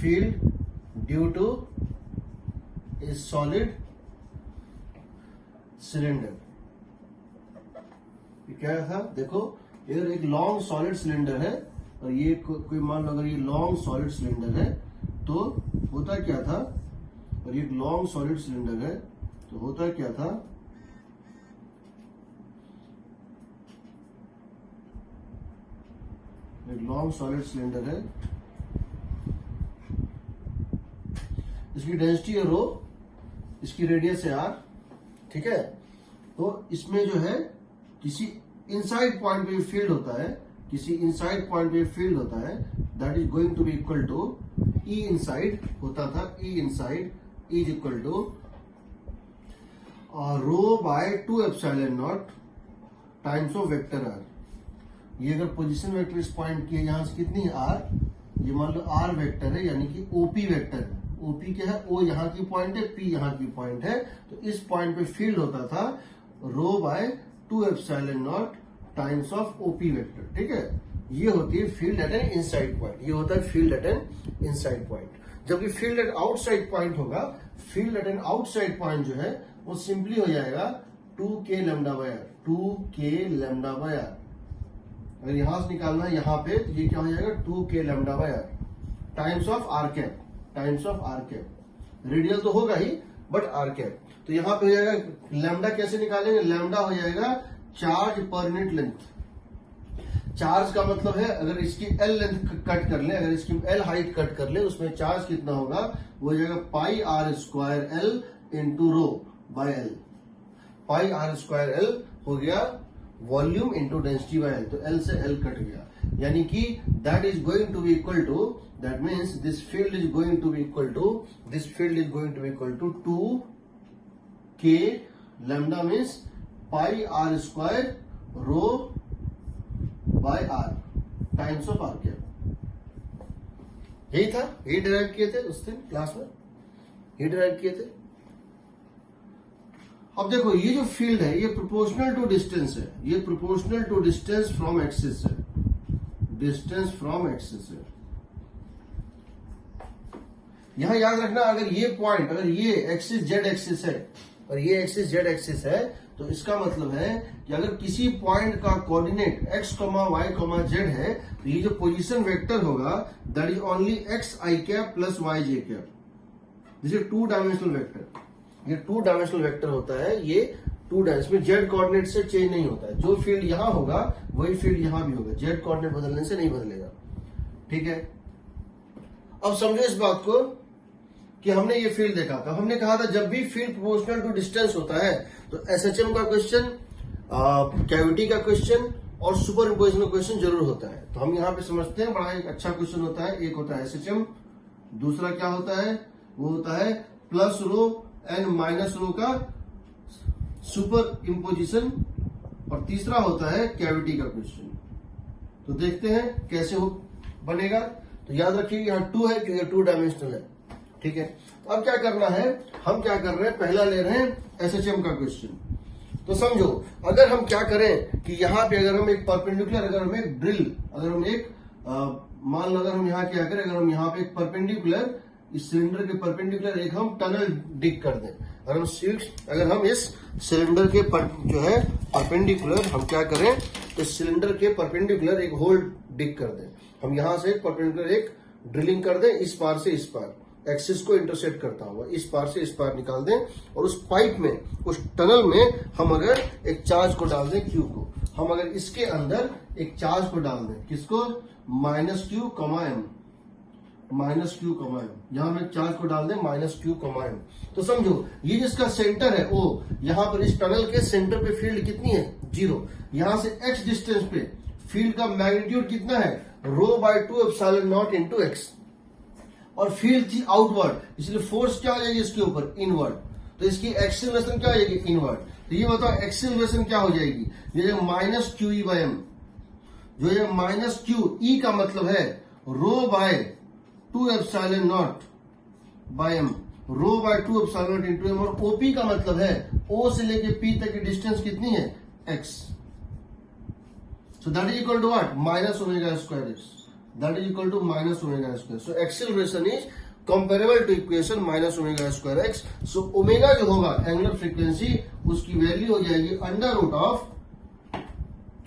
field due to a solid cylinder। ये क्या था, देखो अगर एक लॉन्ग सॉलिड सिलेंडर है और ये कोई मान लो अगर ये लॉन्ग सॉलिड सिलेंडर है तो होता क्या था, और ये लॉन्ग सॉलिड सिलेंडर है तो होता क्या था, एक लॉन्ग सॉलिड सिलेंडर है, इसकी डेंसिटी है रो, इसकी रेडियस है आर, ठीक है। तो इसमें जो है किसी इनसाइड पॉइंट पे फील्ड होता है, किसी इनसाइड पॉइंट पे फील्ड होता है, that is going to be equal to E inside होता था, E inside is equal to rho by 2 epsilon naught times of vector R. ये अगर पोजीशन वेक्टर इस पॉइंट की है, यहां से कितनी है आर, ये मान लो आर वेक्टर है, यानी कि ओपी वेक्टर है। ओपी क्या है, ओ यहाँ की पॉइंट है, पी यहाँ की पॉइंट है, तो इस पॉइंट पे फील्ड होता था rho by 2 epsilon naught times of OP vector, ठीक है। ये होती है field at an inside point, ये होता है field at an inside point. जबकि फील्ड एट आउटसाइड पॉइंट होगा, field at an outside point जो है वो सिंपली हो जाएगा 2k lambda by R, 2k lambda by R. अगर यहां से निकालना है यहाँ पे तो ये क्या हो जाएगा 2k lambda by R times of R cap, times of R cap. Radial तो होगा ही बट आर कैप, तो यहाँ पे हो जाएगा लैम्डा कैसे निकालेंगे, लैम्डा हो जाएगा charge per unit length. Charge का मतलब है अगर इसकी एल लेंथ कट कर ले, अगर इसकी एल हाइट कट कर ले, उसमें चार्ज कितना होगा, वो हो जाएगा pi R square L into rho by L. Pi R square L हो गया volume into density by L, तो एल से एल कट गया, यानी कि that is going to be equal to, that means this field is going to be equal to, this field is going to be equal to 2k lambda means pi R square rho by R times of R cap. यही था, यही derive किए थे उस दिन class में, यही derive किए थे। अब देखो ये जो फील्ड है ये प्रोपोर्शनल टू डिस्टेंस है, ये proportional to distance from axis है, डिस्टेंस फ्रॉम एक्सिस है। यहां याद रखना अगर ये पॉइंट, अगर ये एक्सिस जेड एक्सिस है और ये एक्सिस जेड एक्सिस है, तो इसका मतलब है कि अगर किसी पॉइंट का कोऑर्डिनेट x, y, z है, तो ये जो पोजीशन वेक्टर होगा that is only x i cap plus y j cap. This is 2 dimensional vector. ये 2 डायमेंशनल वेक्टर होता है, ये 2 डायमेंशन में जेड कोऑर्डिनेट से चेंज नहीं होता है। जो फील्ड यहां होगा वही फील्ड यहां भी होगा, जेड कोऑर्डिनेट बदलने से नहीं बदलेगा, ठीक है। अब समझो इस बात को कि हमने ये फील्ड देखा था, हमने कहा था जब भी फील्ड प्रोपोर्शनल टू डिस्टेंस होता है तो एसएचएम का क्वेश्चन, कैविटी का क्वेश्चन और सुपर इम्पोजिशन का क्वेश्चन जरूर होता है। तो हम यहाँ पे समझते हैं, बड़ा एक अच्छा क्वेश्चन होता है। एक होता है एसएचएम, दूसरा क्या होता है, वो होता है plus rho and minus rho का सुपर इम्पोजिशन, और तीसरा होता है कैविटी का क्वेश्चन। तो देखते हैं कैसे हो बनेगा। तो याद रखिए यहाँ 2 है क्योंकि 2 डायमेंशनल है, ठीक है। अब क्या करना है, हम क्या कर रहे हैं, पहला ले रहे हैं एसएचएम का क्वेश्चन। तो समझो अगर हम क्या करें कि यहाँ पे अगर हम एक परपेंडिकुलर, अगर हम एक ड्रिल, अगर हम एक मान लो अगर हम यहाँ क्या करें, अगर हम यहाँ पे एक परपेंडिकुलर, इस सिलेंडर के परपेंडिकुलर एक हम टनल डिग कर दें। अगर हम इस सिलेंडर के जो है परपेंडिकुलर हम क्या करें, इस सिलेंडर के परपेंडिकुलर एक होल डिग कर दें। हम यहाँ से एक परपेंडिकुलर एक ड्रिलिंग कर दें, इस पार से इस पार एक्सिस को इंटरसेक्ट करता हुआ इस पार से इस पार निकाल दें, और उस पाइप में, उस टनल में हम अगर एक चार्ज को डाल दें क्यू को, हम अगर इसके अंदर एक चार्ज को डाल दें, किसको, माइनस क्यू कमा एम, माइनस क्यू कमा एम, यहां हम एक चार्ज को डाल दें माइनस क्यू कमा एम। तो समझो ये जिसका सेंटर है ओ, यहां पर इस टनल के सेंटर पे फील्ड कितनी है, 0। यहां से x डिस्टेंस पे फील्ड का मैग्नीट्यूड कितना है, rho by 2 epsilon naught into X, और फील्ड थी आउटवर्ड, इसलिए फोर्स क्या हो जाएगी इसके ऊपर, इनवर्ड। तो इसकी एक्सीलरेशन क्या हो जाएगी, इनवर्ड। तो ये बताओ एक्सीलरेशन क्या हो जाएगी, ये minus Q E by M, जो ये माइनस क्यू ई का मतलब है rho by 2 epsilon naught by M, rho by 2 epsilon naught into M, और ओपी का मतलब है ओ से लेके पी तक की डिस्टेंस कितनी है, x. So that is equal to what, minus omega square x, that is equal to minus omega square. So acceleration is comparable to equation minus omega square x. So omega जो होगा angular frequency उसकी value हो जाएगी under root of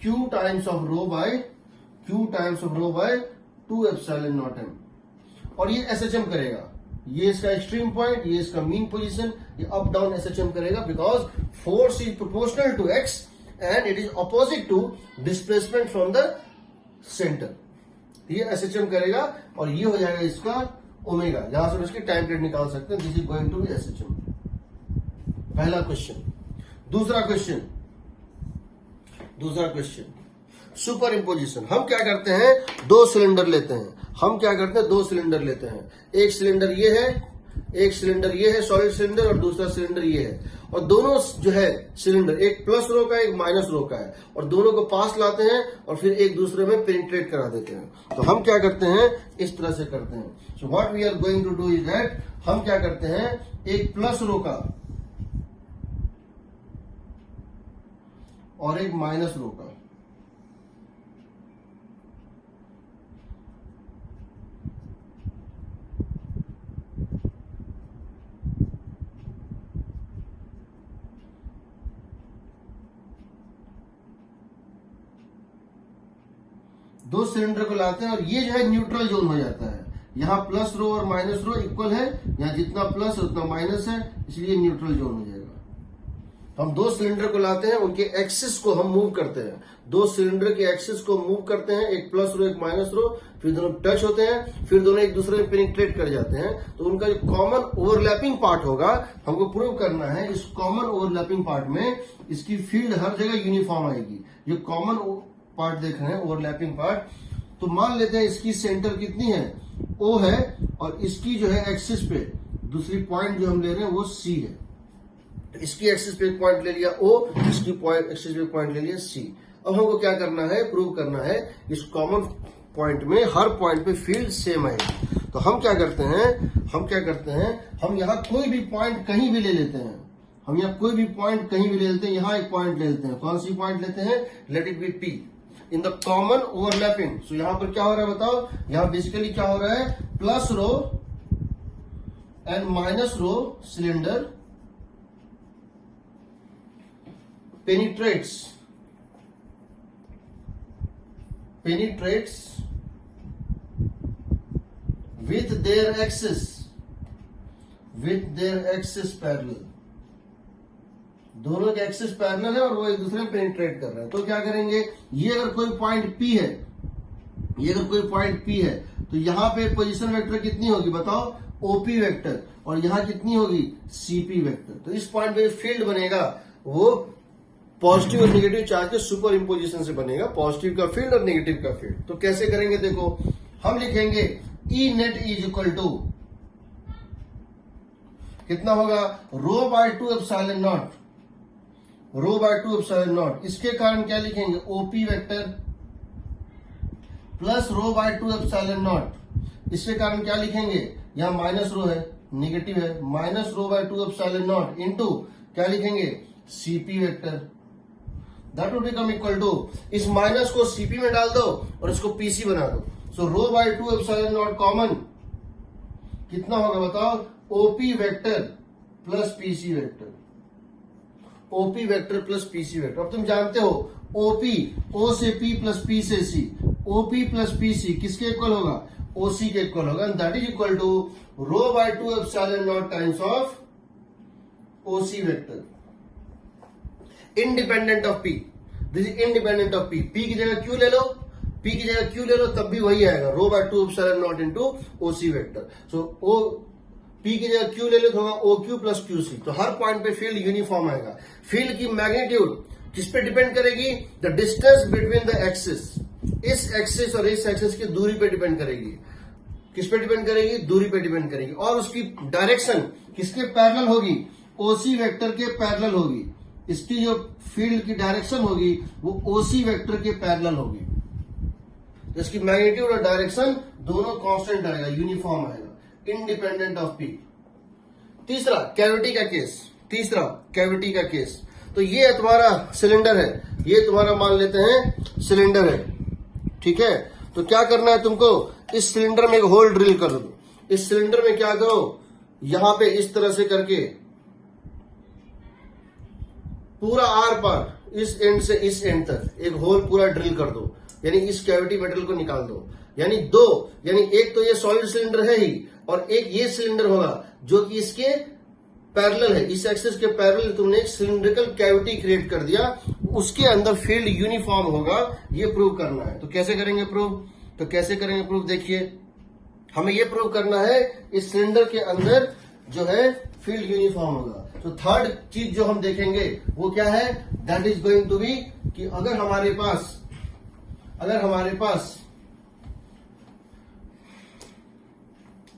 q times of rho by 2 epsilon naught m. और ये SHM करेगा, ये इसका एक्सट्रीम पॉइंट, ये इसका मीन पोजीशन, ये अप डाउन SHM करेगा because force is proportional to x and it is opposite to displacement from the centre. ये SHM करेगा और ये हो जाएगा इसका ओमेगा, जहां से हम इसकी टाइम पीरियड निकाल सकते हैं. This is going to be SHM. पहला क्वेश्चन. दूसरा क्वेश्चन सुपर इम्पोजिशन. हम क्या करते हैं, दो सिलेंडर लेते हैं. एक सिलेंडर ये है सॉलिड सिलेंडर और दूसरा सिलेंडर ये है. और दोनों जो है सिलेंडर एक प्लस रो का एक माइनस रो का है और दोनों को पास लाते हैं और फिर एक दूसरे में पेनिट्रेट करा देते हैं. तो हम क्या करते हैं, इस तरह से करते हैं. So what we are going to do is that हम क्या करते हैं, एक प्लस रो का और एक माइनस रो का दो सिलेंडर को लाते हैं और ये जो है न्यूट्रल जोन हो जाता है. यहाँ प्लस रो और माइनस रो इक्वल है, यहाँ जितना प्लस है उतना माइनस है, इसलिए न्यूट्रल जोन हो जाएगा. हम दो सिलेंडर को लाते हैं, उनके एक्सिस को हम मूव करते हैं. दो सिलेंडर के एक्सिस को मूव करते हैं, एक प्लस रो एक माइनस रो, फिर दोनों टच होते हैं, फिर दोनों एक दूसरे में पेनिट्रेट कर जाते हैं. तो उनका जो कॉमन ओवरलैपिंग पार्ट होगा हमको प्रूव करना है. इस कॉमन ओवरलैपिंग पार्ट में इसकी फील्ड हर जगह यूनिफॉर्म आएगी. जो कॉमन पार्ट देख रहे हैं ओवरलैपिंग पार्ट, तो मान लेते हैं इसकी सेंटर कितनी है, O है, और इसकी जो है एक्सिस पे दूसरी पॉइंट जो हम ले रहे हैं वो C है. तो इसकी एक्सिस पे पॉइंट ले लिया O, इसकी एक्सिस पे पॉइंट ले लिया C. अब हमको क्या करना है, प्रूव करना है इस कॉमन पॉइंट में हर पॉइंट पे फील्ड सेम आएगी. तो हम क्या करते हैं, हम यहाँ कोई भी पॉइंट कहीं भी ले लेते हैं. यहाँ एक पॉइंट ले लेते हैं. कौन सी पॉइंट लेते हैं, let it be P in the common overlapping. So यहां पर क्या हो रहा है बताओ, यहां बेसिकली क्या हो रहा है, plus rho and minus rho cylinder penetrates with their axis parallel. दोनों के एक्सिस पैरेलल है और वो एक दूसरे में पेनिट्रेट कर रहे हैं. तो क्या करेंगे, ये अगर कोई पॉइंट P है, तो यहाँ पे पोजीशन वेक्टर कितनी होगी बताओ, OP वेक्टर, और यहाँ कितनी होगी, CP वेक्टर. तो इस पॉइंट पे फील्ड बनेगा वो पॉजिटिव और नेगेटिव चार्ज के सुपर इम्पोजिशन से बनेगा, पॉजिटिव का फील्ड और नेगेटिव का फील्ड. तो कैसे करेंगे, देखो हम लिखेंगे E net is equal to कितना होगा, रो बाय 2 एप्सिलॉन नॉट. इसके कारण क्या लिखेंगे, OP vector plus rho by 2 epsilon naught. इसके कारण क्या लिखेंगे, यहां माइनस रो है, नेगेटिव है, minus rho by 2 epsilon naught into क्या लिखेंगे, CP vector. That will become equal to, इस माइनस को CP में डाल दो और इसको PC बना दो. So rho by 2 epsilon naught common कितना होगा बताओ, OP vector plus PC vector. अब तुम जानते हो OP O से P प्लस P से C, OP प्लस PC किसके इक्वल होगा, OC के इक्वल होगा. That is equal to rho by 2 epsilon naught times of OC vector independent of P. This is independent of P. P की जगह Q ले लो, तब भी वही आएगा, rho by 2 epsilon naught into OC vector. So P की जगह Q ले लो तो होगा OQ प्लस QC. तो हर पॉइंट पे फील्ड यूनिफॉर्म आएगा. फील्ड की मैग्नीट्यूड किस पे डिपेंड करेगी, the distance between the axis. इस एक्सिस और इस एक्सिस की दूरी पे डिपेंड करेगी. किस पे डिपेंड करेगी, दूरी पे डिपेंड करेगी. और उसकी डायरेक्शन किसके पैरेलल होगी, OC वेक्टर के पैरेलल होगी. इसकी जो फील्ड की डायरेक्शन होगी वो OC वेक्टर के पैरेलल होगी. तो इसकी मैग्नीट्यूड और डायरेक्शन दोनों कांस्टेंट आएगा, यूनिफॉर्म आएगा, इंडिपेंडेंट ऑफ P. तीसरा कैविटी का केस. तो ये तुम्हारा सिलेंडर है, ये तुम्हारा मान लेते हैं सिलेंडर है, ठीक है. तो क्या करना है तुमको, इस सिलेंडर में एक होल ड्रिल कर दो। इस सिलेंडर में क्या करो, यहां पे इस तरह से करके पूरा आर पार इस एंड से इस एंड तक एक होल पूरा ड्रिल कर दो, यानी इस कैविटी मेटेरियल को निकाल दो। यानी दो, यानी एक तो ये सॉलिड सिलेंडर है ही, और एक ये सिलेंडर होगा जो कि इसके पैरेलल है, इस एक्सिस के पैरेलल तुमने एक सिलिंड्रिकल कैविटी क्रिएट कर दिया, उसके अंदर फील्ड यूनिफॉर्म होगा, ये प्रूव करना है। तो कैसे करेंगे प्रूव, तो कैसे करेंगे प्रूव, देखिए हमें ये प्रूव करना है इस सिलेंडर के अंदर जो है फील्ड यूनिफॉर्म होगा। तो थर्ड चीज जो हम देखेंगे वो क्या है, that is going to be कि अगर हमारे पास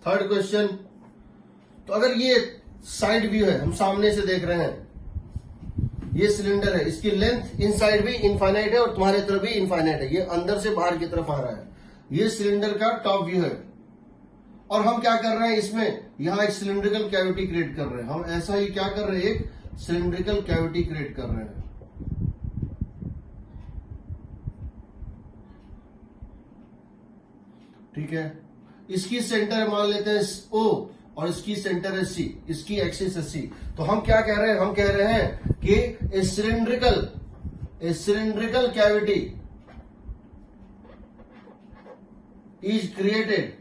थर्ड क्वेश्चन, तो अगर ये साइड व्यू है, हम सामने से देख रहे हैं, ये सिलेंडर है, इसकी लेंथ इनसाइड भी इनफाइनाइट है और तुम्हारे तरफ भी इनफाइनाइट है, ये अंदर से बाहर की तरफ आ रहा है। ये सिलेंडर का टॉप व्यू है, और हम क्या कर रहे हैं, इसमें यहां एक सिलिंड्रिकल कैविटी क्रिएट कर रहे हैं। हम ऐसा ही क्या कर रहे हैं, एक सिलिंड्रिकल कैविटी क्रिएट कर रहे हैं। ठीक है, इसकी सेंटर मान लेते हैं O और इसकी सेंटर है C, इसकी एक्सिस है C। तो हम क्या कह रहे हैं, हम कह रहे हैं कि a cylindrical cavity is created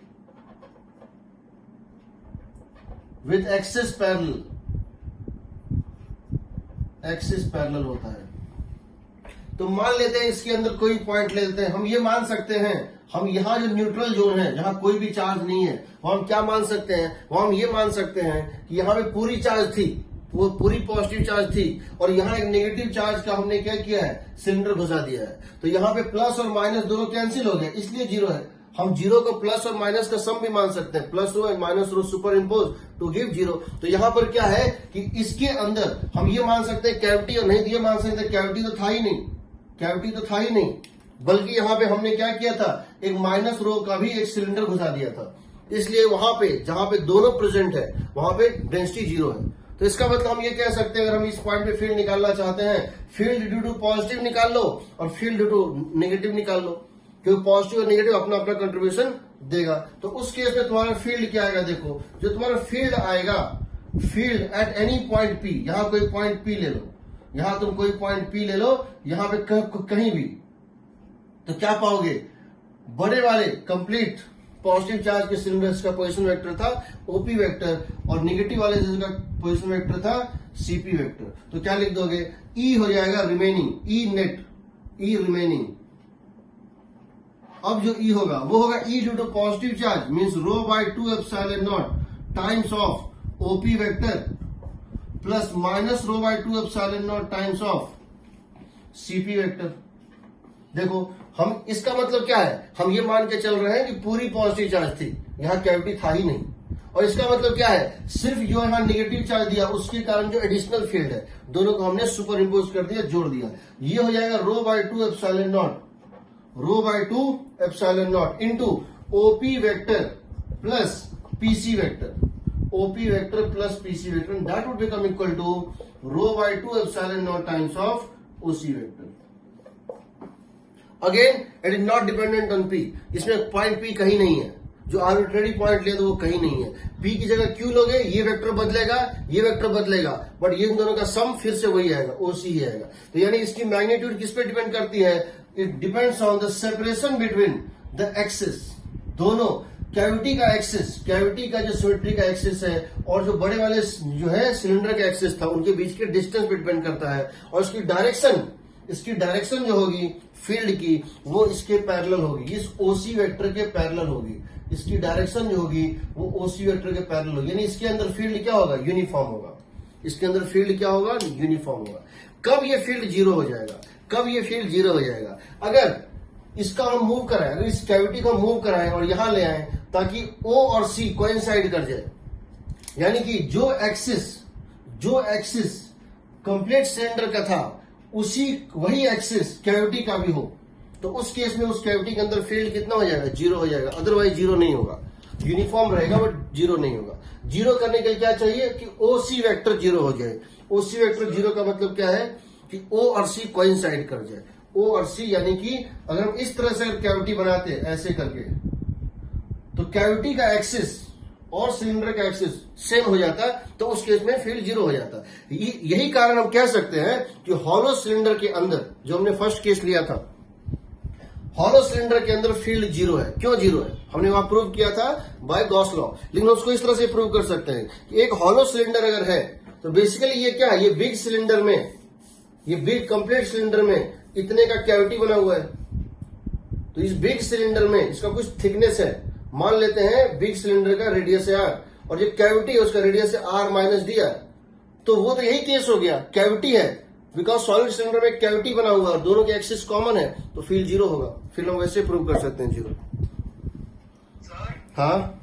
with axis parallel होता है। तो मान लेते हैं इसके अंदर कोई पॉइंट ले लेते हैं, हम ये मान सकते हैं, हम यहाँ जो न्यूट्रल जोन है जहां कोई भी चार्ज नहीं है, वो हम क्या मान सकते हैं, वो हम ये मान सकते हैं कि यहाँ पे पूरी चार्ज थी, वो पूरी पॉजिटिव चार्ज थी, और यहाँ एक नेगेटिव चार्ज का हमने क्या किया है, सिलेंडर घुसा दिया है। तो यहाँ पे प्लस और माइनस दोनों कैंसिल हो गए, इसलिए जीरो है। हम जीरो को प्लस और माइनस का सम भी मान सकते हैं, plus rho and minus rho superimpose to give zero. तो यहाँ पर क्या है कि इसके अंदर हम ये मान सकते हैं कैविटी, और नहीं तो ये मान सकते हैं कैविटी तो था ही नहीं, बल्कि यहाँ पे हमने क्या किया था, एक माइनस रो का भी एक सिलेंडर घुसा दिया था। इसलिए वहां पे जहां पे दोनों प्रेजेंट है वहां पे डेंसिटी जीरो है। तो इसका मतलब हम ये कह सकते हैं, अगर हम इस पॉइंट पे फील्ड निकालना चाहते हैं, फील्ड ड्यू टू पॉजिटिव निकाल लो और फील्ड ड्यू टू नेगेटिव निकाल लो, क्योंकि पॉजिटिव और नेगेटिव अपना अपना कंट्रीब्यूशन देगा। तो उस केस में तुम्हारा फील्ड क्या आएगा, देखो जो तुम्हारा फील्ड आएगा, field at any point P, यहां कोई पॉइंट पी ले लो, यहां तुम कोई पॉइंट पी ले लो, यहां पे कहीं भी, तो क्या पाओगे, बड़े वाले कंप्लीट पॉजिटिव चार्ज के सिलेंडर्स का पोजीशन वेक्टर था ओपी वेक्टर, और नेगेटिव वाले जिसका पोजीशन वेक्टर था सीपी वेक्टर। तो क्या लिख दोगे, ई हो जाएगा remaining, E net, E remaining. अब जो ई होगा वो होगा E due to positive charge means rho by 2 epsilon naught times of OP vector plus minus rho by 2 epsilon naught times of CP vector. देखो हम, इसका मतलब क्या है, हम ये मान के चल रहे हैं कि पूरी पॉजिटिव चार्ज थी, यहां कैविटी था ही नहीं, और इसका मतलब क्या है, सिर्फ जो यहां नेगेटिव चार्ज दिया उसके कारण जो एडिशनल फील्ड है, दोनों को हमने सुपर इम्पोज कर दिया, जोड़ दिया। ये हो जाएगा rho by 2 epsilon naught, rho by 2 epsilon naught into OP vector plus PC vector, OP vector plus PC vector, that would become equal to rho by 2 epsilon naught times of OC vector. Again it is not dependent on P, इसमें point P कहीं नहीं है, जो arbitrary point ले तो वो कहीं नहीं है। पी की जगह क्यू लोगे, ये वेक्टर बदलेगा, ये वेक्टर बदलेगा, बट ये इन दोनों का सम फिर से वही आएगा, ओसी ही आएगा। तो यानी इसकी मैग्नीट्यूड किस पे डिपेंड करती है, it depends on the separation between the axis, दोनों कैविटी का एक्सिस, कैविटी का जो सिमेट्री का एक्सिस है और जो बड़े वाले जो है सिलेंडर का एक्सिस था, उनके बीच के डिस्टेंस पे डिपेंड करता है। और इसकी डायरेक्शन जो होगी फील्ड की वो इसके पैरेलल होगी, इस ओसी वेक्टर के पैरेलल होगी, इसकी डायरेक्शन जो होगी वो ओसी वेक्टर के पैरेलल होगी। यानी इसके अंदर फील्ड क्या होगा, यूनिफॉर्म होगा, इसके अंदर फील्ड क्या होगा, यूनिफॉर्म होगा। कब ये फील्ड जीरो हो जाएगा, कब ये फील्ड जीरो हो जाएगा, अगर इसका हम मूव कराएं, अगर इस कैविटी को मूव कराएं और यहां ले आए ताकि ओ और सी कोइंसाइड कर जाए, यानी कि जो एक्सिस कंप्लीट सिलेंडर का था वही एक्सिस कैविटी का भी हो, तो उस केस में उस कैविटी के अंदर फील्ड कितना हो जाएगा, जीरो हो जाएगा। अदरवाइज जीरो नहीं होगा, यूनिफॉर्म रहेगा बट जीरो नहीं होगा। जीरो करने के लिए क्या चाहिए कि ओसी वेक्टर जीरो हो जाए। ओसी वेक्टर जीरो का मतलब क्या है कि ओ और सी कोइंसाइड कर जाए, O और C, यानी कि अगर हम इस तरह से कैविटी बनाते हैं ऐसे करके, तो कैविटी का एक्सिस और सिलेंडर का एक्सिस सेम हो जाता है, तो उस केस में फील्ड जीरो हो जाता है। यही कारण हम कह सकते हैं कि हॉलो सिलेंडर के अंदर, जो हमने फर्स्ट केस लिया था, हॉलो सिलेंडर के अंदर फील्ड जीरो है। क्यों जीरो है? हमने वहां प्रूव किया था बाय गॉस लॉ, लेकिन उसको इस तरह से प्रूव कर सकते हैं कि एक हॉलो सिलेंडर अगर है तो बेसिकली ये क्या है, ये बिग सिलेंडर में, ये बिग कंप्लीट सिलेंडर में इतने का कैविटी बना हुआ है। तो इस बिग सिलेंडर में इसका कुछ थिकनेस है, मान लेते हैं बिग सिलेंडर का रेडियस है आर, और जो कैविटी है उसका रेडियस है आर माइनस डी आर। तो वो तो यही केस हो गया, कैविटी है, बिकॉज सॉलिड सिलेंडर में कैविटी बना हुआ है और दोनों के एक्सिस कॉमन है, तो फील्ड जीरो होगा। फिर हम वैसे प्रूव कर सकते हैं जीरो। सर, हाँ,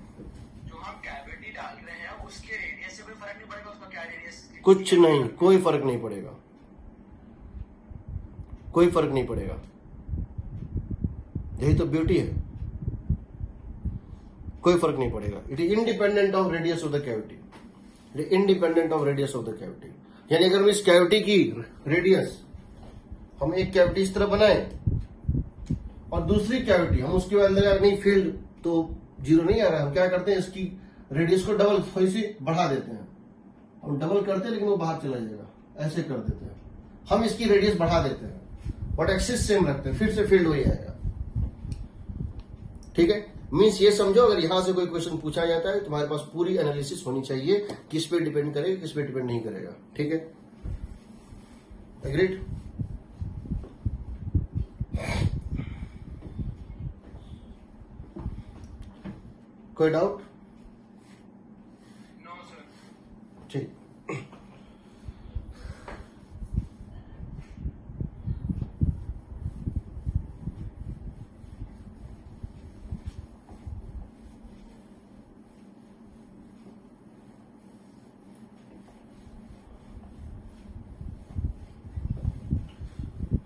जो हम कैविटी डाल रहे हैं उसके रेडियस से कोई फर्क नहीं पड़ेगा, उसका क्या रेडियस? कुछ नहीं, कोई फर्क नहीं पड़ेगा, कोई फर्क नहीं पड़ेगा। यही तो ब्यूटी है, कोई फर्क नहीं पड़ेगा। It is independent of radius of the cavity, it is independent of radius of the cavity. यानी अगर हम इस कैविटी की रेडियस, हम एक कैविटी इस तरह बनाए और दूसरी कैविटी हम उसके बाद लगा नहीं फील्ड तो जीरो नहीं आ रहा है, हम क्या करते हैं, इसकी रेडियस को डबल थोड़ी सी बढ़ा देते हैं। हम डबल करते हैं लेकिन वो बाहर चला जाएगा, ऐसे कर देते हैं। हम इसकी रेडियस बढ़ा देते हैं बट एक्सिस सेम रखते हैं, फिर से फील्ड हो जाएगा। ठीक है, मीन्स ये समझो, अगर यहां से कोई क्वेश्चन पूछा जाता है तुम्हारे पास पूरी एनालिसिस होनी चाहिए, किस पे डिपेंड करेगा, किस पे डिपेंड नहीं करेगा। ठीक है, एग्रीड? कोई डाउट? No sir. ठीक,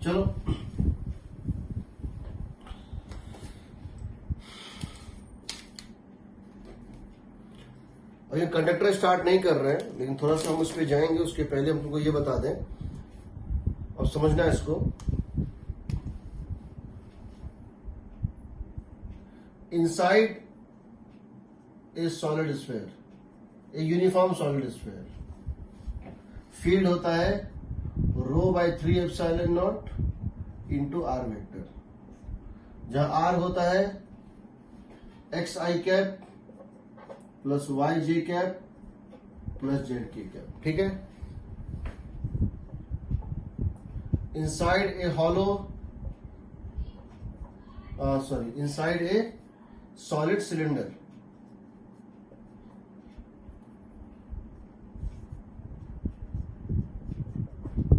चलो अभी कंडक्टर स्टार्ट नहीं कर रहे हैं, लेकिन थोड़ा सा हम उस पर जाएंगे। उसके पहले हम तुमको ये बता दें, अब समझना है इसको। Inside a solid sphere, a uniform solid sphere, field होता है rho by 3 epsilon naught into R vector, जहां आर होता है एक्स आई कैप प्लस वाई जे कैप प्लस जेड के कैप। ठीक है, inside a hollow, inside a solid cylinder,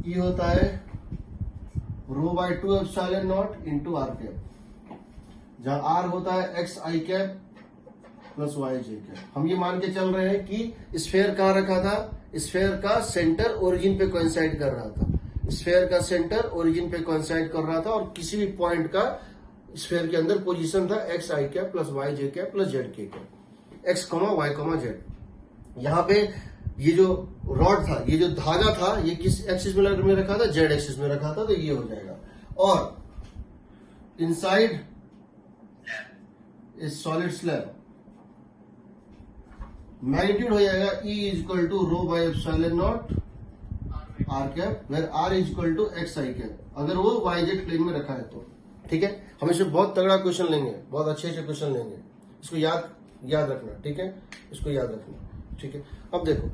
ये होता है rho by 2 epsilon naught into R cap, जहां आर होता है एक्स आई कैप प्लस वाई जे कैप। हम ये मान के चल रहे हैं कि स्फीयर कहां रखा था, स्फीयर का सेंटर ओरिजिन पे कोइंसाइड कर रहा था, स्फीयर का सेंटर ओरिजिन पे कोइंसाइड कर रहा था, और किसी भी पॉइंट का स्फीयर के अंदर पोजीशन था एक्स आई कैप प्लस वाई जे कैप प्लस जेड के cap, x comma y comma z. यहां पे ये जो रॉड था, ये जो धागा था, ये किस एक्सिस में रखा था, जेड एक्सिस में रखा था, तो ये हो जाएगा। और inside is solid slab, magnitude हो जाएगा E is equal to rho by epsilon naught R cap, where R is equal to x I cap, अगर वो वाई जेड प्लेन में रखा है तो। ठीक है, हम इसमें बहुत तगड़ा क्वेश्चन लेंगे, बहुत अच्छे अच्छे क्वेश्चन लेंगे, इसको याद रखना। ठीक है, इसको याद रखना। ठीक है, अब देखो,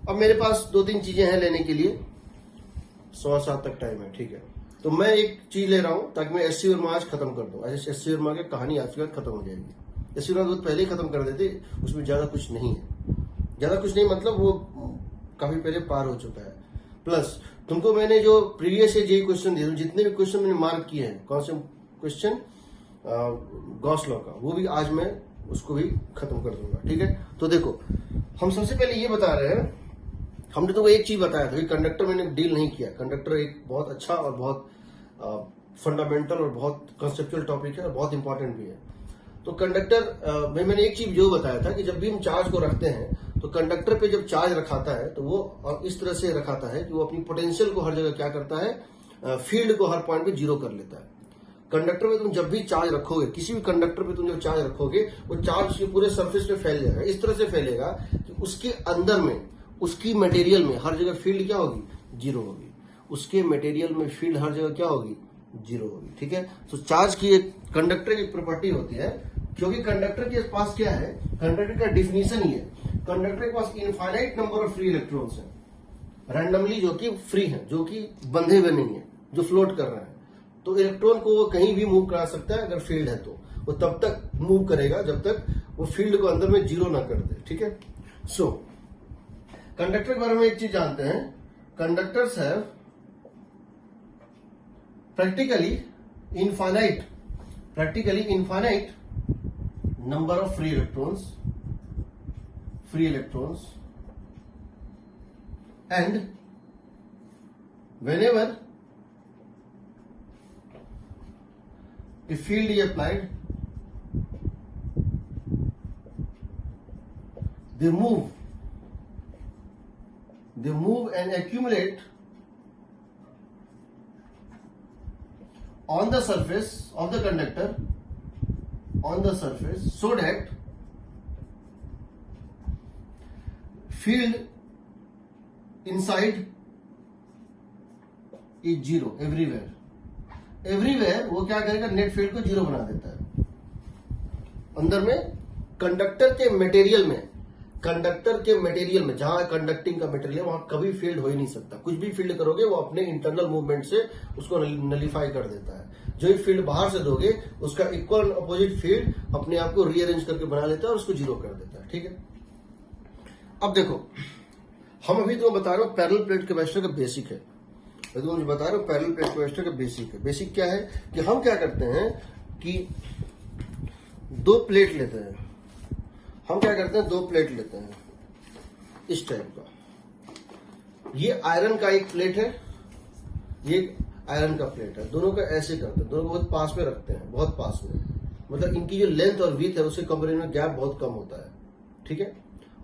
अब मेरे पास 2-3 चीजें हैं लेने के लिए, 7:15 तक टाइम है। ठीक है, तो मैं एक चीज ले रहा हूं ताकि मैं एससी वर्मा आज खत्म कर दूं। आज एससी वर्मा की कहानी आज के बाद खत्म हो जाएगी। एससी वर्मा बहुत पहले ही खत्म कर देते, उसमें ज्यादा कुछ नहीं है, ज्यादा कुछ नहीं मतलब वो काफी पहले पार हो चुका है। प्लस तुमको मैंने जो प्रीवियस जेईई क्वेश्चन दिए, जितने भी क्वेश्चन मैंने मार्क किए हैं, कौन से क्वेश्चन गॉस लॉ का, वो भी आज मैं उसको भी खत्म कर दूंगा। ठीक है, तो देखो, हम सबसे पहले ये बता रहे हैं, हमने तुमको एक चीज बताया था कि कंडक्टर मैंने डील नहीं किया। कंडक्टर एक बहुत अच्छा और बहुत फंडामेंटल और बहुत कंसेप्चुअल टॉपिक है और बहुत इंपॉर्टेंट भी है। तो कंडक्टर में मैंने एक चीज जो बताया था कि जब भी हम चार्ज को रखते हैं तो कंडक्टर पे जब चार्ज रखाता है तो वो इस तरह से रखाता है कि वो अपनी पोटेंशियल को हर जगह क्या करता है, फील्ड को हर पॉइंट पे जीरो कर लेता है। कंडक्टर में तुम जब भी चार्ज रखोगे, किसी भी कंडक्टर पे तुम जब चार्ज रखोगे, वो चार्ज उसके पूरे सरफेस पे फैल जाएगा। इस तरह से फैलेगा कि उसके अंदर में, उसकी मटेरियल में हर जगह फील्ड क्या होगी, जीरो होगी। उसके मटेरियल में फील्ड हर जगह क्या होगी, जीरो होगी। ठीक है, तो चार्ज की एक कंडक्टर की प्रॉपर्टी होती है, क्योंकि कंडक्टर के पास क्या है, कंडक्टर का डिफिनीशन ही है, कंडक्टर के पास infinite number of free electrons है, रैंडमली जो कि फ्री है, जो कि बंधे हुए नहीं है, जो फ्लोट कर रहे हैं। तो इलेक्ट्रॉन को वो कहीं भी मूव करा सकता है, अगर फील्ड है तो वो तब तक मूव करेगा जब तक वो फील्ड को अंदर में जीरो ना कर दे। ठीक है, सो कंडक्टर के बारे में एक चीज जानते हैं, conductors have practically infinite number of free electrons, and whenever a field is applied, they move and accumulate on the surface of the conductor, so that field inside is zero everywhere वो क्या करेगा, net field को zero बना देता है। अंदर में conductor के मटेरियल में जहां कंडक्टिंग का मटेरियल, वहां कभी फील्ड हो ही नहीं सकता। कुछ भी फील्ड करोगे वो अपने इंटरनल मूवमेंट से उसको नलीफाई कर देता है। जो ही फील्ड बाहर से दोगे, उसका इक्वल अपोजिट फील्ड अपने आप को रीअरेंज करके बना लेता है और उसको जीरो कर देता है। ठीक है, अब देखो, हम अभी तो बता रहे हो पैरेलल प्लेट कैपेसिटर का बेसिक है, तो मुझे बता रहे हो पैरेलल प्लेट कैपेसिटर का बेसिक है। बेसिक क्या है कि हम क्या करते हैं कि दो प्लेट लेते हैं, दो प्लेट लेते हैं इस टाइप का। ये आयरन का एक प्लेट है, ये आयरन का प्लेट है। दोनों का ऐसे करते हैं, दोनों को बहुत पास में रखते हैं, बहुत पास में, मतलब इनकी जो लेंथ और विड्थ है उसके कंपेरिजन में गैप बहुत कम होता है। ठीक है,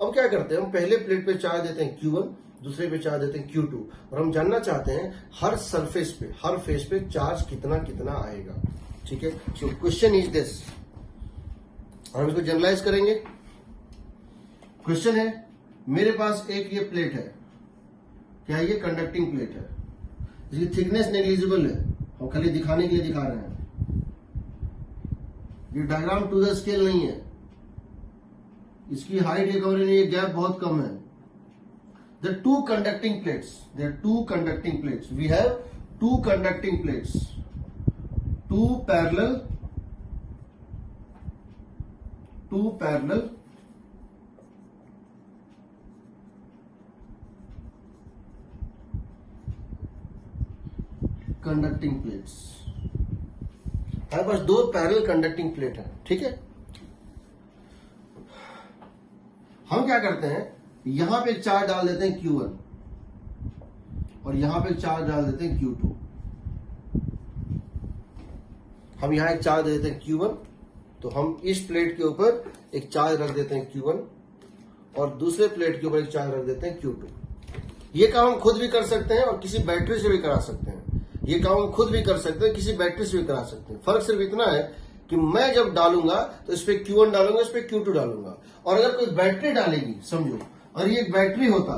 अब क्या करते हैं, हम पहले प्लेट पे चार्ज देते हैं Q1, दूसरे पे चार्ज देते हैं Q2, और हम जानना चाहते हैं हर सरफेस पे, हर फेस पे चार्ज कितना कितना आएगा। ठीक है, सो क्वेश्चन इज दिस, हम इसको जनरलाइज करेंगे। क्वेश्चन है, मेरे पास एक ये प्लेट है, क्या ये कंडक्टिंग प्लेट है, इसकी थिकनेस नेग्लिजिबल है, हम खाली दिखाने के लिए दिखा रहे हैं, ये डायग्राम टू द स्केल नहीं है, इसकी हाइट रिकवरी नहीं है, गैप बहुत कम है। There are two conducting plates. We have two conducting plates, two parallel conducting plates. हमारे पास दो पैरेलल कंडक्टिंग प्लेट है। ठीक है, हम क्या करते हैं, यहां पे एक चार्ज डाल देते हैं Q1 और यहां पे एक चार्ज डाल देते हैं Q2। हम यहां एक चार्ज देते हैं Q1, तो हम इस प्लेट के ऊपर एक चार्ज रख देते हैं Q1 और दूसरे प्लेट के ऊपर एक चार्ज रख देते हैं Q2। ये काम हम खुद भी कर सकते हैं और किसी बैटरी से भी करा सकते हैं। ये काम हम खुद भी कर सकते हैं, किसी बैटरी से भी करा सकते हैं। फर्क सिर्फ इतना है कि मैं जब डालूंगा तो इस पे Q1 डालूंगा, इस पे Q2 डालूंगा, और अगर कोई बैटरी डालेगी, समझो और ये बैटरी होता,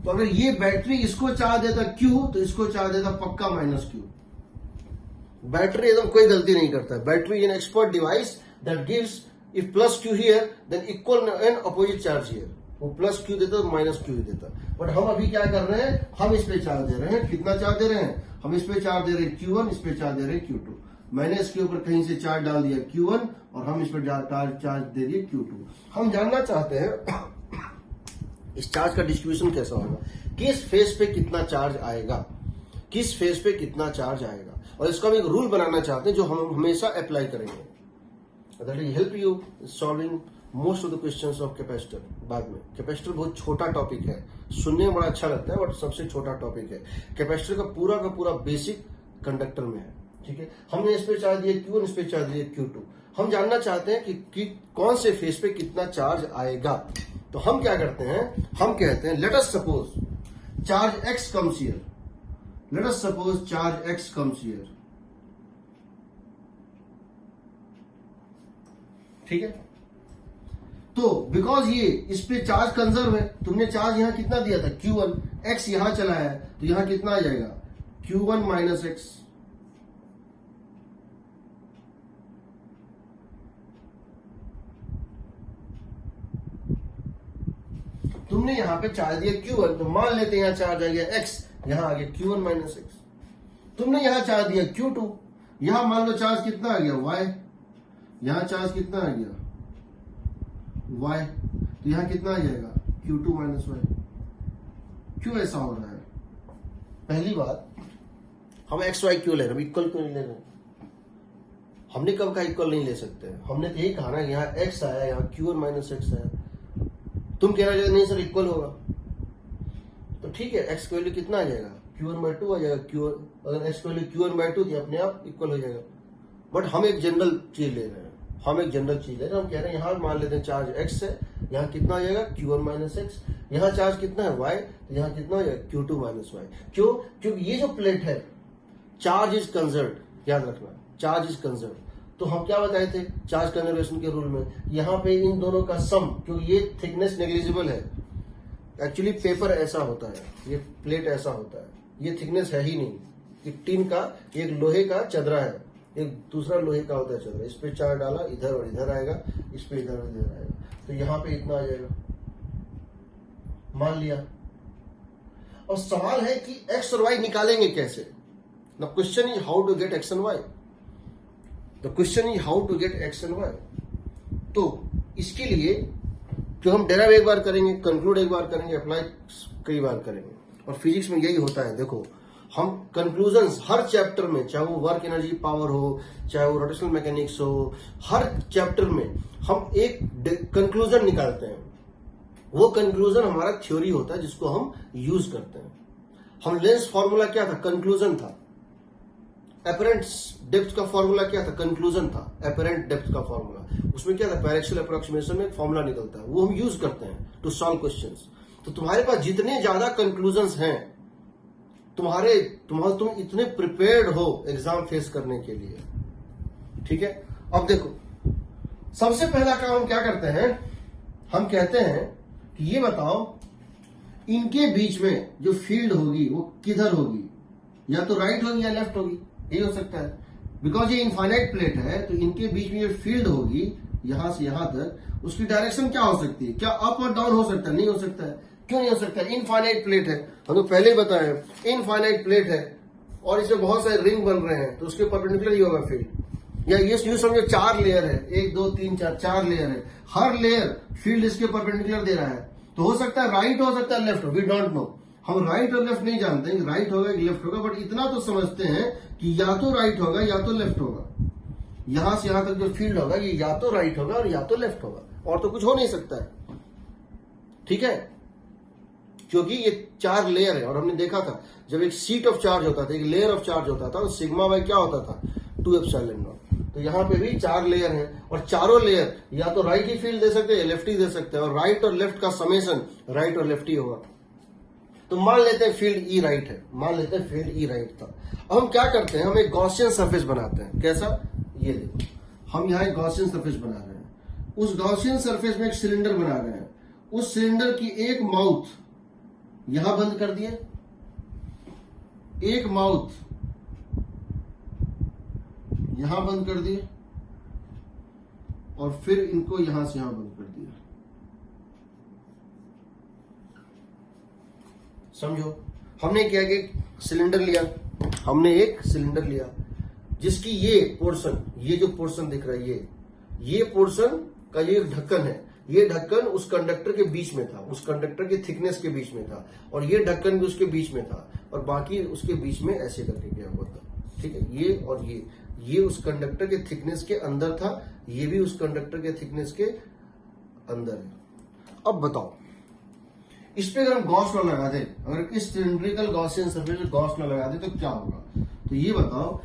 तो अगर ये बैटरी इसको चार्ज देता Q, तो इसको चार्ज देता पक्का -Q। बैटरी एकदम कोई गलती नहीं करता है। Battery in expert device that gives if +Q here than equal and opposite charge here. वो +Q देता तो -Q देता। बट हम अभी क्या कर रहे हैं, हम इस पे चार्ज दे रहे हैं। कितना चार्ज दे रहे हैं, हम इस पे चार्ज दे रहे हैं Q1, इस पे चार्ज दे रहे हैं Q2। मैंने इसके ऊपर कहीं से चार्ज डाल दिया Q1 और हम इस पर चार्ज दे दिए Q2। हम जानना चाहते हैं इस चार्ज का डिस्ट्रीब्यूशन कैसा होगा, किस फेस पे कितना चार्ज आएगा, और इसका हम एक रूल बनाना चाहते हैं जो हम हमेशा अप्लाई करेंगे। That will help you solving most of the questions of capacitor. बाद में कैपेसिटर बहुत छोटा टॉपिक है, सुनने में बड़ा अच्छा लगता है बट सबसे छोटा टॉपिक है। कैपेसिटर का पूरा बेसिक कंडक्टर में है। ठीक है, हमने इस पे चार्ज दिया Q1, इस पे चार्ज दिया Q2। हम जानना चाहते हैं कि कौन से फेस पे कितना चार्ज आएगा। तो हम क्या करते हैं, हम कहते हैं let us suppose charge X comes here, let us suppose charge x comes here, ठीक है। तो बिकॉज ये इस पे चार्ज कंजर्व है, तुमने चार्ज यहां कितना दिया था Q1, x यहां चला है तो यहां कितना आ जाएगा Q1 माइनस एक्स। तुमने यहां पे चार्ज दिया Q1 तो मान लेते हैं यहां चार्ज आ गया x, यहां आ गया Q1 माइनस एक्स। तुमने यहां चार्ज दिया Q2, यहां मान लो चार्ज कितना आ गया y, यहां चार्ज कितना आ गया y, तो यहां कितना आ जाएगा Q2 माइनस वाई। क्यों ऐसा हो रहा है? पहली बात, हम एक्स वाई क्यों ले रहे हैं, इक्वल क्यों नहीं ले रहे हैं? हमने कब कहा इक्वल नहीं ले सकते? हमने तो यही कहा ना, यहाँ x आया, यहाँ Q1 माइनस एक्स आया, तुम कह रहे हो नहीं सर इक्वल होगा, तो ठीक है x की वैल्यू कितना आ जाएगा Q1 बाई 2 आ जाएगा। अगर x की वैल्यू Q1 बाई 2 थी अपने आप इक्वल हो जाएगा। बट हम एक जनरल चीज ले रहे हैं, हम एक जनरल चीज ले रहे हैं, हम कह रहे हैं यहाँ मान लेते हैं चार्ज x है, यहाँ कितना आ जाएगा Q1 माइनस एक्स, यहाँ चार्ज कितना है y, तो यहाँ कितना हो जाएगा Q2 माइनस वाई। क्यों? क्योंकि ये जो प्लेट है चार्ज इज कंजर्व, याद रखना चार्ज इज कंजर्व। तो हम क्या बताए थे चार्ज कंजर्वेशन के रूल में, यहाँ पे इन दोनों का सम, क्योंकि ये थिकनेस नेग्लिजिबल है, एक्चुअली पेपर ऐसा होता है, ये प्लेट ऐसा होता है, ये थिकनेस है ही नहीं, एक टीन का, एक लोहे का चदरा है, एक दूसरा लोहे का होता है चदरा, इस पे चार्ज डाला इधर और इधर आएगा, इस पे इधर और इधर आएगा, तो यहाँ पे इतना आ जाएगा, मान लिया। और सवाल है कि एक्स और वाई निकालेंगे कैसे? The question is how to get x and y, the question is how to get x and y. तो इसके लिए जो हम डेराइव एक बार करेंगे, कंक्लूड एक बार करेंगे, अप्लाई कई बार करेंगे, और फिजिक्स में यही होता है। देखो हम कंक्लूजन्स हर चैप्टर में, चाहे वो वर्क एनर्जी पावर हो, चाहे वो रोटेशनल मैकेनिक्स हो, हर चैप्टर में हम एक कंक्लूजन निकालते हैं। वो कंक्लूजन हमारा थ्योरी होता है जिसको हम यूज करते हैं। हम लेंस फॉर्मूला क्या था? कंक्लूजन था। एपरेंट डेप्थ का फॉर्मूला क्या था? कंक्लूजन था। एपरेंट डेप्थ का फॉर्मूला, उसमें क्या था? पैरेक्शियल अप्रोक्सीमेशन में एक फॉर्मूला निकलता है, वो हम यूज करते हैं टू सॉल्व क्वेश्चंस। तो तुम्हारे पास जितने ज्यादा कंक्लूजन्स हैं, तुम इतने प्रिपेयर्ड हो एग्जाम फेस करने के लिए, ठीक है। अब देखो, सबसे पहला काम हम क्या करते हैं, हम कहते हैं कि ये बताओ इनके बीच में जो फील्ड होगी वो किधर होगी, या तो राइट होगी या लेफ्ट होगी, यही हो सकता है। बिकॉज ये इनफाइनाइट प्लेट है तो इनके बीच में जो फील्ड होगी यहां से यहां तक, उसकी डायरेक्शन क्या हो सकती है? क्या अप और डाउन हो सकता है? नहीं हो सकता है। क्यों नहीं हो सकता? इनफाइनाइट प्लेट है, हम तो पहले ही बताए, इनफाइनाइट प्लेट है और इसमें बहुत सारे रिंग बन रहे हैं, तो उसके परपेंडिकुलर ही होगा फील्ड। या ये समझो 4 लेयर है, 1 2 3 4 लेयर है, हर लेयर फील्ड इसके परपेंडिकुलर दे रहा है, तो हो सकता है राइट, हो सकता है लेफ्ट हो, वी डोंट नो। हम राइट और लेफ्ट नहीं जानते हैं, राइट होगा कि लेफ्ट होगा, बट इतना तो समझते हैं कि या तो राइट होगा या तो लेफ्ट होगा। यहां से यहां तक जो फील्ड होगा ये या तो राइट होगा और या तो लेफ्ट होगा, और तो कुछ हो नहीं सकता है, ठीक है। क्योंकि ये 4 लेयर है, और हमने देखा था जब एक सीट ऑफ चार्ज होता था, एक लेयर ऑफ चार्ज होता था, तो सिग्मा बाई क्या होता था? 2 एप्सिलॉन नॉट। तो यहाँ पे भी 4 लेयर हैं, और चारों लेयर या तो राइट ही फील्ड दे सकते हैं, लेफ्ट ही दे सकते हैं, और राइट और लेफ्ट का समेशन राइट और लेफ्ट ही होगा। तो मान लेते हैं फील्ड ई राइट है, मान लेते हैं फील्ड ई राइट था। अब हम क्या करते हैं, हम एक गॉसियन सरफेस बनाते हैं। कैसा? ये देखो, हम यहाँ एक गॉसियन सरफेस बना रहे हैं, उस गॉसियन सरफेस में एक सिलेंडर बना रहे हैं, उस सिलेंडर की एक माउथ यहां बंद कर दिए, एक माउथ यहां बंद कर दिए, और फिर इनको यहां से यहां बंद कर दिया। समझो, हमने क्या किया, सिलेंडर लिया, हमने एक सिलेंडर लिया जिसकी ये पोर्शन, ये जो पोर्शन दिख रहा है, ये पोर्शन का ये ढक्कन है, ये ढक्कन उस कंडक्टर के बीच में था, उस कंडक्टर के थिकनेस के बीच में था, और ये ढक्कन भी उसके बीच में था, और बाकी उसके बीच में ऐसे करके गया हुआ था, ठीक है। ये और ये उस कंडक्टर के थिकनेस के अंदर था, ये भी उस कंडक्टर के थिकनेस के अंदर है। अब बताओ, इस पे अगर हम गॉस लॉ लगा दें, अगर इस सिलिंड्रिकल गॉसियन सरफेस पे गॉस लॉ लगा दें तो क्या होगा? तो ये बताओ,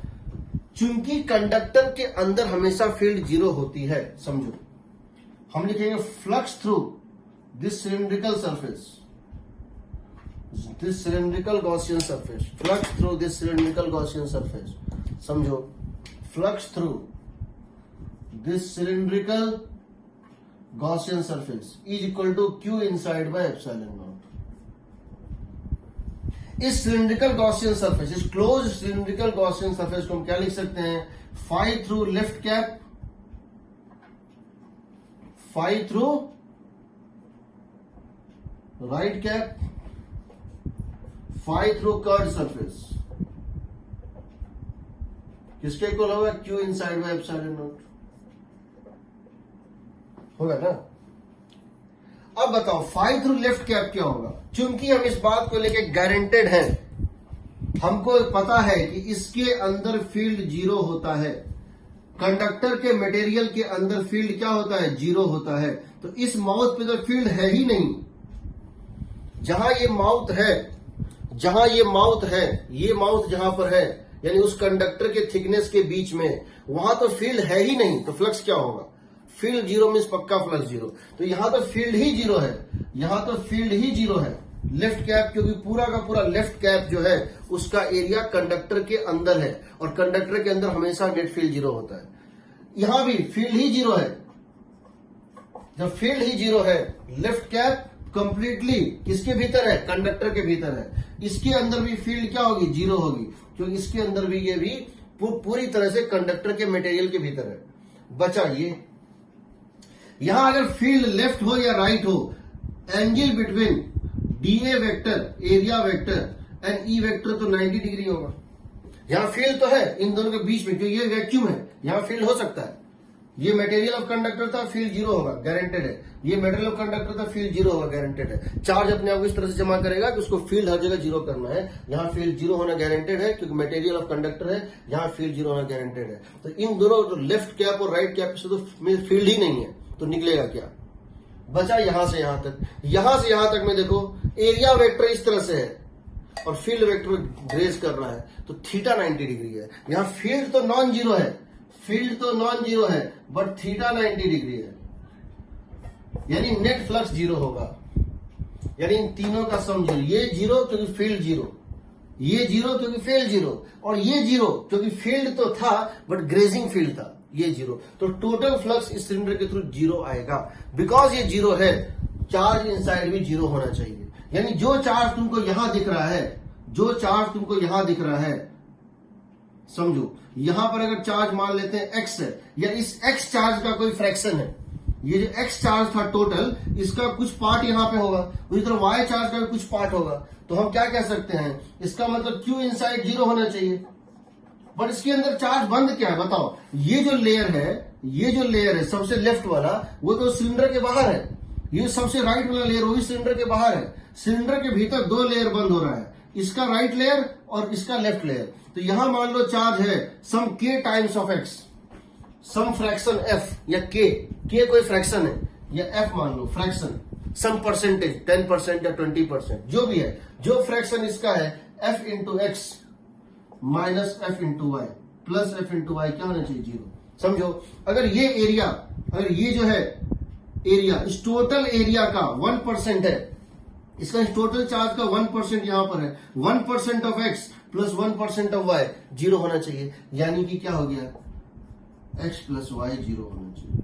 चूंकि कंडक्टर के अंदर हमेशा फील्ड 0 होती है, समझो, हम लिखेंगे flux through this cylindrical surface, this cylindrical Gaussian surface, flux through this cylindrical Gaussian surface, समझो, flux through this cylindrical Gaussian surface is equal to Q inside by epsilon naught. इस सिलेंड्रिकल गॉसियन सरफेस, इस close cylindrical Gaussian surface को हम क्या लिख सकते हैं, phi through left cap, phi through right cap, phi through curve surface, किसके equal होगा, Q inside by epsilon naught, होगा ना। अब बताओ फाई थ्रू लेफ्ट कैप क्या होगा, चूंकि हम इस बात को लेके गारंटेड हैं, हमको पता है कि इसके अंदर फील्ड जीरो होता है, कंडक्टर के मटेरियल के अंदर फील्ड क्या होता है, जीरो होता है, तो इस माउथ पे तो फील्ड है ही नहीं। जहां ये माउथ है, जहां ये माउथ है, ये माउथ जहां पर है, यानी उस कंडक्टर के थिकनेस के बीच में, वहां तो फील्ड है ही नहीं, तो फ्लक्स क्या होगा, फील्ड जीरो मीन्स पक्का फ्लक्स जीरो। तो यहां तो फील्ड ही जीरो है, यहां तो फील्ड ही जीरो है लेफ्ट कैप, क्योंकि पूरा का पूरा लेफ्ट कैप जो है उसका एरिया कंडक्टर के अंदर है, और कंडक्टर के अंदर हमेशा नेट फील्ड जीरो होता है। यहां भी फील्ड ही जीरो है, जब फील्ड ही जीरो है, लेफ्ट कैप कंप्लीटली किसके भीतर है, कंडक्टर के भीतर है, इसके अंदर भी फील्ड क्या होगी, जीरो होगी, क्योंकि इसके अंदर भी ये भी पूरी तरह से कंडक्टर के मटेरियल के भीतर है। बचा ये, यहां अगर फील्ड लेफ्ट हो या राइट हो, angle between DA vector, area vector and E vector तो 90 डिग्री होगा। यहां फील्ड तो है इन दोनों के बीच में, क्योंकि ये वैक्यूम है, यहां फील्ड हो सकता है। ये मटेरियल ऑफ कंडक्टर था, फील्ड जीरो होगा, गारंटेड है। ये मटेरियल ऑफ कंडक्टर था, फील्ड जीरो होगा, गारंटेड है। चार्ज अपने आप इस तरह से जमा करेगा कि उसको फील्ड हर जगह जीरो करना है। यहां फील्ड जीरो होना गारंटेड है, क्योंकि मटेरियल ऑफ कंडक्टर है, यहां फील्ड जीरो होना गारंटेड है। तो इन दोनों, तो लेफ्ट कैप और राइट कैप से तो फील्ड ही नहीं है, तो निकलेगा क्या, बचा यहां से यहां तक, यहां से यहां तक में देखो एरिया वेक्टर इस तरह से है और फील्ड वेक्टर ग्रेज कर रहा है, तो थीटा 90 डिग्री है। यहां फील्ड तो नॉन जीरो है, फील्ड तो नॉन जीरो है, बट थीटा 90 डिग्री है, यानी नेट फ्लक्स जीरो होगा। यानी इन तीनों का सम जीरो, ये जीरो क्योंकि फील्ड जीरो, ये जीरो क्योंकि फील्ड जीरो, और ये जीरो क्योंकि फील्ड तो था बट ग्रेजिंग फील्ड था, ये जीरो। तो टोटल फ्लक्स इस सिलेंडर के थ्रू जीरो आएगा। बिकॉज ये जीरो है, चार्ज इनसाइड भी जीरो होना चाहिए। यानी जो चार्ज तुमको यहां दिख रहा है, जो चार्ज तुमको यहां दिख रहा है, समझो यहां पर अगर चार्ज मान लेते हैं एक्स है, या इस एक्स चार्ज का कोई फ्रैक्शन है, ये जो एक्स चार्ज था टोटल, इसका कुछ पार्ट यहां पे होगा, उसी तरह वाई चार्ज का भी कुछ पार्ट होगा, तो हम क्या कह सकते हैं, इसका मतलब क्यू इनसाइड जीरो होना चाहिए। बट इसके अंदर चार्ज बंद क्या है बताओ, ये जो लेयर है, ये जो लेयर है सबसे लेफ्ट वाला, वो तो सिलेंडर के बाहर है, ये सबसे राइट वाला लेयर वो भी सिलेंडर के बाहर है। सिलेंडर के भीतर दो लेयर बंद हो रहा है, इसका राइट लेयर और इसका लेफ्ट लेयर। तो यहां मान लो चार्ज है some k times of x, some fraction f या के कोई फ्रैक्शन है, या एफ मान लो फ्रैक्शन, सम परसेंटेज 10% या 20%, जो भी है, जो फ्रैक्शन इसका है f into x minus f into y plus f into y क्या होना चाहिए, जीरो। समझो अगर ये एरिया, अगर ये जो है एरिया, इस टोटल एरिया का 1% है, इसका टोटल चार्ज का 1% यहां पर है, 1% of x plus 1% of y zero होना चाहिए। यानी कि क्या हो गया, एक्स प्लस वाई जीरो होना चाहिए।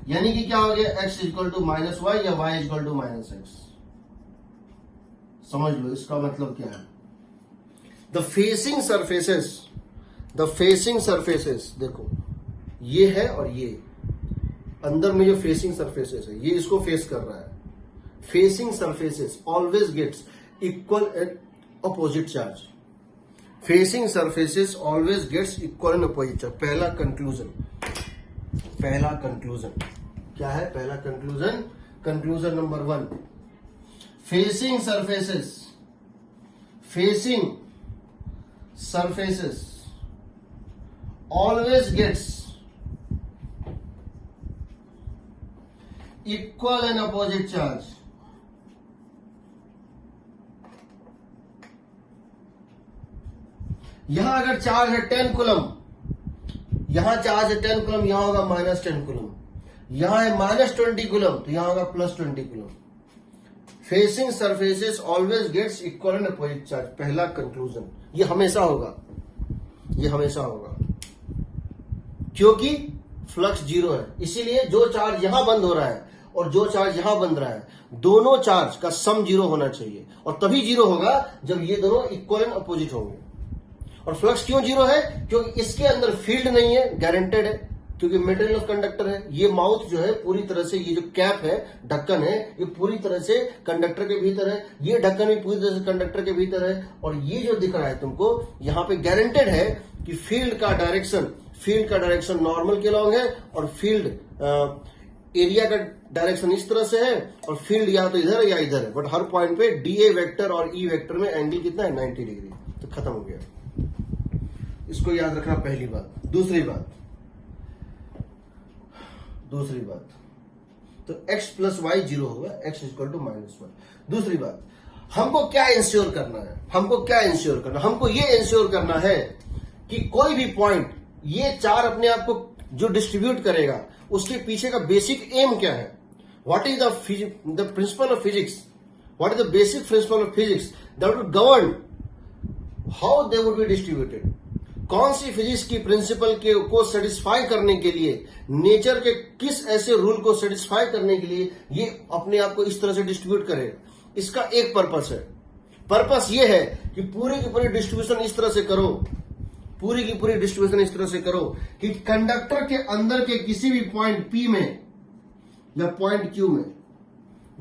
यानी कि क्या हो गया, X equal to minus Y या Y equal to minus X. समझ लो इसका मतलब क्या है। द फेसिंग सरफेसेस देखो ये है, और ये अंदर में जो फेसिंग सरफेसेस है, ये इसको फेस कर रहा है। Facing surfaces always gets equal and opposite charge. Facing surfaces always gets equal and opposite charge. पहला कंक्लूजन क्या है, पहला conclusion number 1, facing surfaces always gets equal and opposite charge. यहां अगर चार्ज है 10 कूलम, यहां चार्ज है 10 कूलम, यहां होगा -10 कूलम, यहां है -20 कूलम, तो यहां होगा +20 coulomb. Facing surfaces always gets equal and opposite charge. पहला कंक्लूजन, ये हमेशा होगा, ये हमेशा होगा, क्योंकि फ्लक्स जीरो है। इसीलिए जो चार्ज यहां बंद हो रहा है और जो चार्ज यहां बंद रहा है, दोनों चार्ज का सम जीरो होना चाहिए, और तभी जीरो होगा जब ये दोनों इक्वल एंड अपोजिट होंगे। और फ्लक्स क्यों जीरो है? क्योंकि इसके अंदर फील्ड नहीं है, गारंटेड है, क्योंकि मेटेरियल ऑफ कंडक्टर है। ये माउथ जो है पूरी तरह से, ये जो कैप है, ढक्कन है, ये पूरी तरह से कंडक्टर के भीतर है, ये ढक्कन भी पूरी तरह से कंडक्टर के भीतर है। और ये जो दिख रहा है तुमको यहाँ पे गारंटेड है कि फील्ड का डायरेक्शन नॉर्मल के लॉन्ग है, और फील्ड एरिया का डायरेक्शन इस तरह से है, और फील्ड या तो इधर या इधर है। बट हर पॉइंट पे डीए वेक्टर और ई वेक्टर में एंगल कितना है? 90 डिग्री। तो खत्म हो गया, इसको याद रखना, पहली बात। दूसरी बात, तो x प्लस वाई जीरो होगा, x इक्वल टू -1। दूसरी बात, हमको क्या इंश्योर करना है? हमको ये इंश्योर करना है कि कोई भी पॉइंट, ये चार अपने आप को जो डिस्ट्रीब्यूट करेगा, उसके पीछे का बेसिक एम क्या है? What is the principle of physics? What is the basic principle of physics that would govern how they would be distributed? कौन सी फिजिक्स की प्रिंसिपल को सेटिस्फाई करने के लिए, नेचर के किस ऐसे रूल को सेटिस्फाई करने के लिए ये अपने आप को इस तरह से डिस्ट्रीब्यूट करेगा? इसका एक पर्पस है। पर्पस ये है कि पूरी की पूरी डिस्ट्रीब्यूशन इस तरह से करो, कि कंडक्टर के अंदर के किसी भी पॉइंट P में या पॉइंट Q में